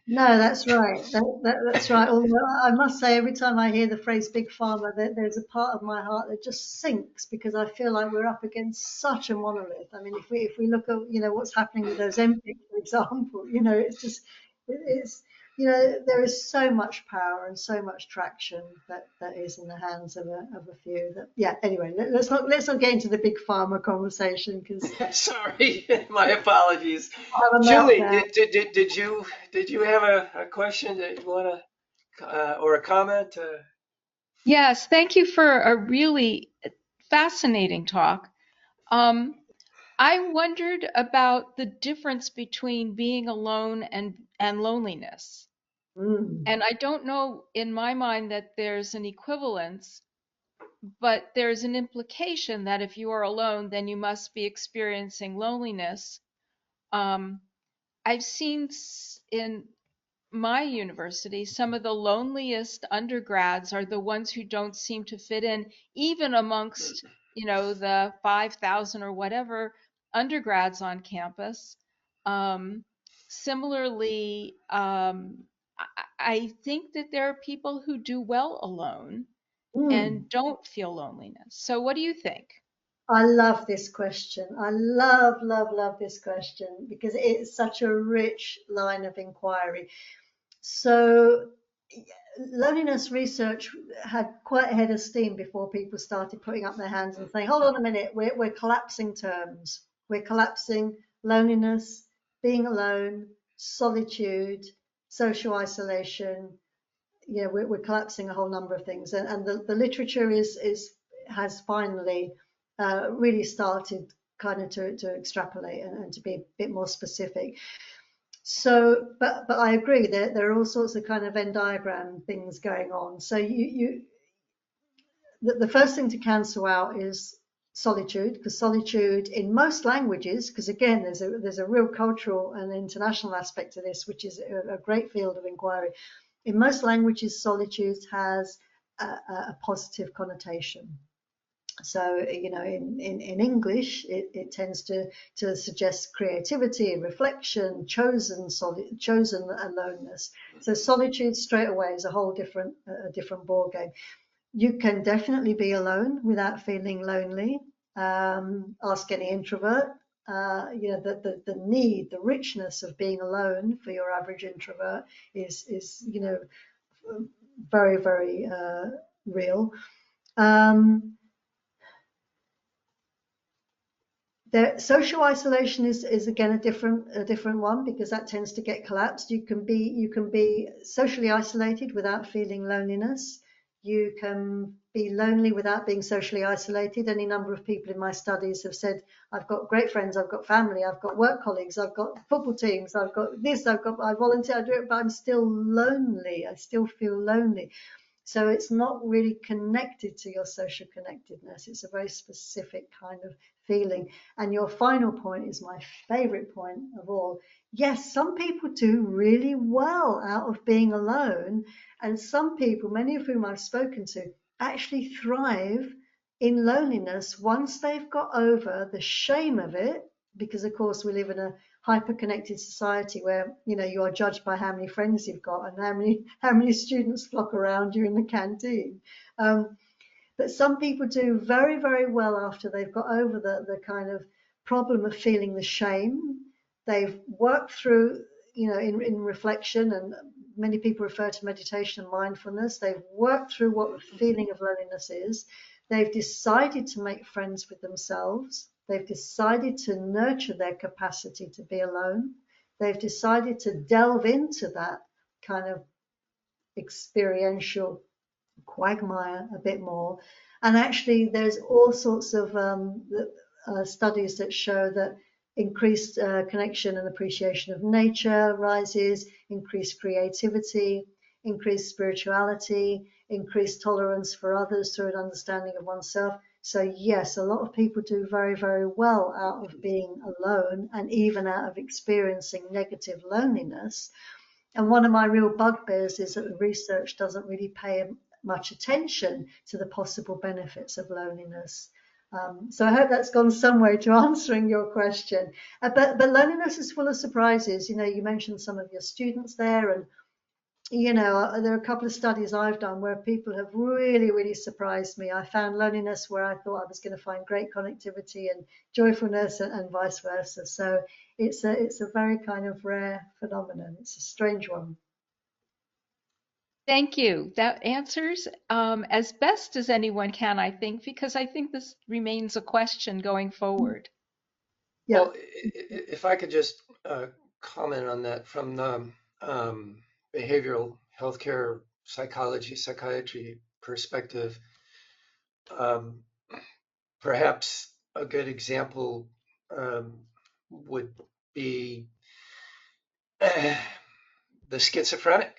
B: No, that's right. That's right. Although I must say, every time I hear the phrase "big pharma," there's a part of my heart that just sinks, because I feel like we're up against such a monolith. I mean, if we look at what's happening with those Ozempic, for example, it's just it's there is so much power and so much traction that is in the hands of a few. That, yeah. Anyway, let's not get into the big pharma conversation, because
A: sorry, my apologies.
B: I'm a
A: Julie,
B: meltdown.
A: did you have a question that you want to or a comment?
C: Yes, thank you for a really fascinating talk. I wondered about the difference between being alone and loneliness.
B: Mm,
C: And I don't know in my mind that there's an equivalence, but there's an implication that if you are alone, then you must be experiencing loneliness. I've seen in my university, some of the loneliest undergrads are the ones who don't seem to fit in, even amongst, the 5,000 or whatever undergrads on campus. Similarly, I think that there are people who do well alone
B: mm.
C: and don't feel loneliness. So what do you think?
B: I love this question. I love this question, because it's such a rich line of inquiry. So, loneliness research had quite a head of steam before people started putting up their hands and saying, hold on a minute, we're collapsing terms. We're collapsing loneliness, being alone, solitude, social isolation. We're collapsing a whole number of things. And the literature has finally really started kind of to extrapolate and to be a bit more specific. So, but I agree that there are all sorts of kind of Venn diagram things going on. So the first thing to cancel out is solitude, because solitude in most languages, because again there's a real cultural and international aspect to this, which is a great field of inquiry. In most languages, solitude has a positive connotation. So, in English, it tends to suggest creativity, reflection, chosen aloneness. So solitude straight away is a whole different ball game. You can definitely be alone without feeling lonely. Ask any introvert. The need, the richness of being alone for your average introvert is very, very real. Social isolation is again a different one, because that tends to get collapsed. You can be socially isolated without feeling loneliness. You can be lonely without being socially isolated. Any number of people in my studies have said, I've got great friends, I've got family, I've got work colleagues, I've got football teams, I've got this, I volunteer, I do it, but I'm still lonely. I still feel lonely. So it's not really connected to your social connectedness. It's a very specific kind of feeling. And your final point is my favorite point of all. Yes, some people do really well out of being alone. And some people, many of whom I've spoken to, actually thrive in loneliness once they've got over the shame of it. Because, of course, we live in a hyper-connected society where you are judged by how many friends you've got and how many students flock around you in the canteen. But some people do very, very well after they've got over the kind of problem of feeling the shame. They've worked through, in reflection, and many people refer to meditation and mindfulness. They've worked through what the feeling of loneliness is. They've decided to make friends with themselves. They've decided to nurture their capacity to be alone. They've decided to delve into that kind of experiential quagmire a bit more. And actually, there's all sorts of studies that show that increased connection and appreciation of nature rises, increased creativity, increased spirituality, increased tolerance for others through an understanding of oneself. So yes, a lot of people do very, very well out of being alone and even out of experiencing negative loneliness. And one of my real bugbears is that the research doesn't really pay much attention to the possible benefits of loneliness. So I hope that's gone some way to answering your question. But loneliness is full of surprises. You mentioned some of your students there, and there are a couple of studies I've done where people have really, really surprised me. I found loneliness where I thought I was going to find great connectivity and joyfulness, and vice versa. So it's a very kind of rare phenomenon. It's a strange one.
C: Thank you. That answers as best as anyone can, I think, because I think this remains a question going forward.
B: Yeah.
A: Well, if I could just comment on that from the behavioral healthcare psychiatry perspective, perhaps a good example would be the schizophrenic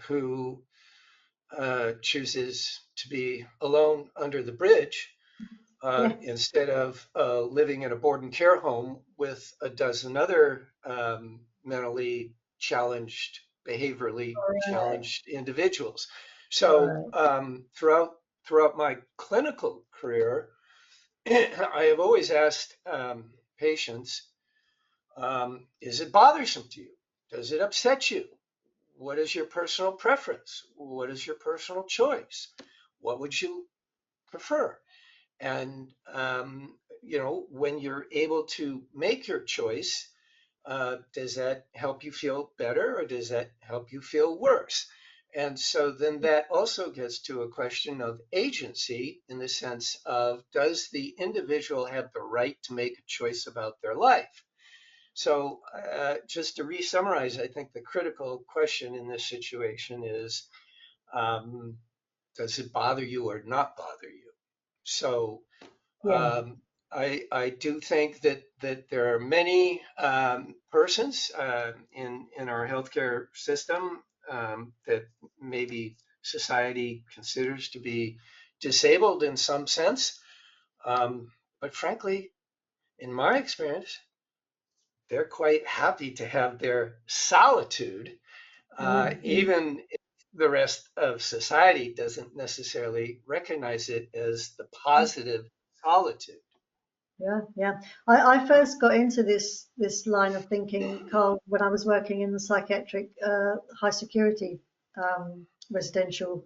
A: who chooses to be alone under the bridge instead of living in a board and care home with a dozen other mentally challenged, behaviorally challenged individuals. So throughout my clinical career, I have always asked patients, is it bothersome to you? Does it upset you? What is your personal preference? What is your personal choice? What would you prefer? And, when you're able to make your choice, does that help you feel better or does that help you feel worse? And so then that also gets to a question of agency in the sense of, does the individual have the right to make a choice about their life? So just to re-summarize, I think the critical question in this situation is, does it bother you or not bother you? So I do think that there are many persons in our healthcare system that maybe society considers to be disabled in some sense. But frankly, in my experience, they're quite happy to have their solitude, even if the rest of society doesn't necessarily recognize it as the positive solitude.
B: Yeah. I first got into this line of thinking, Carl, when I was working in the psychiatric high security residential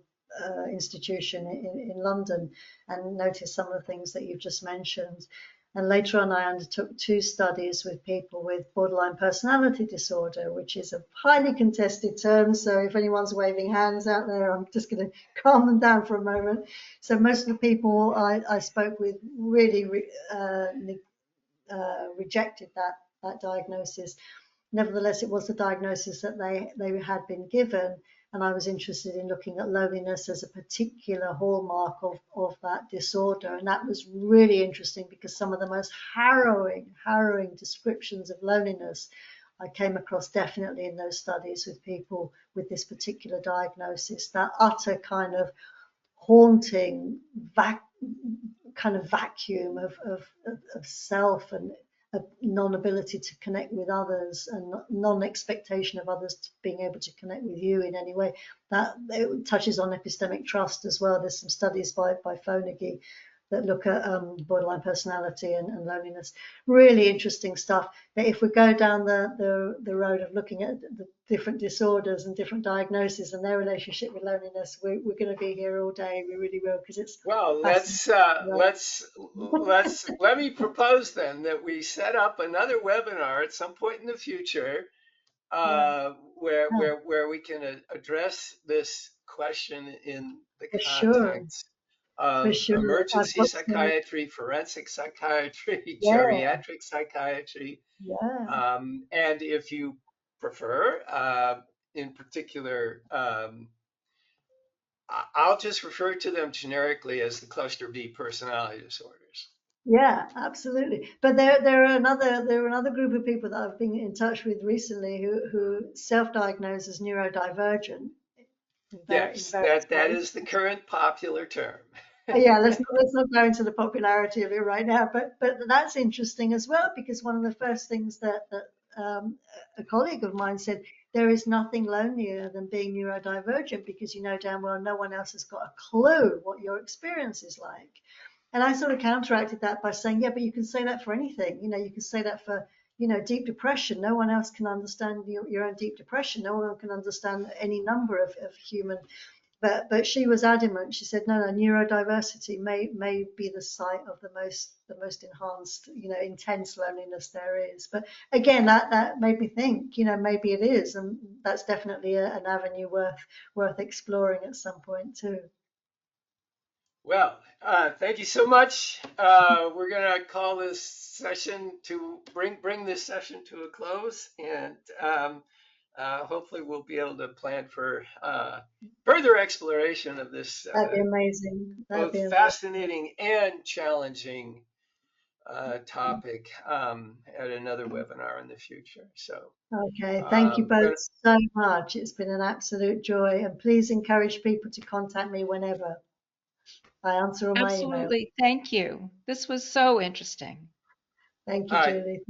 B: institution in London, and noticed some of the things that you've just mentioned. And later on, I undertook 2 studies with people with borderline personality disorder, which is a highly contested term. So if anyone's waving hands out there, I'm just going to calm them down for a moment. So most of the people I spoke with really rejected that diagnosis. Nevertheless, it was the diagnosis that they had been given. and I was interested in looking at loneliness as a particular hallmark of that disorder. And that was really interesting because some of the most harrowing descriptions of loneliness I came across definitely in those studies with people with this particular diagnosis, that utter kind of haunting kind of vacuum of self and a non-ability to connect with others and non-expectation of others being able to connect with you in any way. That it touches on epistemic trust as well. There's some studies by Fonagy that look at borderline personality and loneliness. Really interesting stuff. But if we go down the road of looking at the different disorders and different diagnoses and their relationship with loneliness, we're going to be here all day. We really will, because it's
A: Well, let me propose then that we set up another webinar at some point in the future,
B: yeah,
A: where we can address this question in the
B: for sure,
A: context
B: for
A: of
B: sure. I've
A: emergency
B: got some,
A: psychiatry, forensic psychiatry,
B: yeah,
A: geriatric psychiatry,
B: yeah.
A: and if you prefer, in particular, I'll just refer to them generically as the cluster B personality disorders.
B: Yeah, absolutely. But there are another group of people that I've been in touch with recently who self-diagnose as neurodivergent in
A: Yes,
B: various
A: that
B: ways.
A: is the current popular term.
B: Yeah, let's not go into the popularity of it right now, but that's interesting as well, because one of the first things that a colleague of mine said, there is nothing lonelier than being neurodivergent, because you know damn well no one else has got a clue what your experience is like. And I sort of counteracted that by saying, yeah, but you can say that for anything. You know, you can say that for, deep depression. No one else can understand your own deep depression. No one can understand any number of human. But she was adamant. She said, no, neurodiversity may be the site of the most enhanced, intense loneliness there is. But again, that made me think, maybe it is, and that's definitely an avenue worth exploring at some point too.
A: Well, thank you so much. We're gonna call this session to bring this session to a close, and hopefully we'll be able to plan for further exploration of this
B: That'd be amazing. That'd
A: both
B: be amazing.
A: fascinating and challenging topic at another webinar in the future. So,
B: Okay, thank you both
A: but
B: so much. It's been an absolute joy, and please encourage people to contact me whenever. I answer all my emails.
C: Absolutely. Thank you. This was so interesting.
B: Thank
A: all
B: you,
A: right.
B: Julie.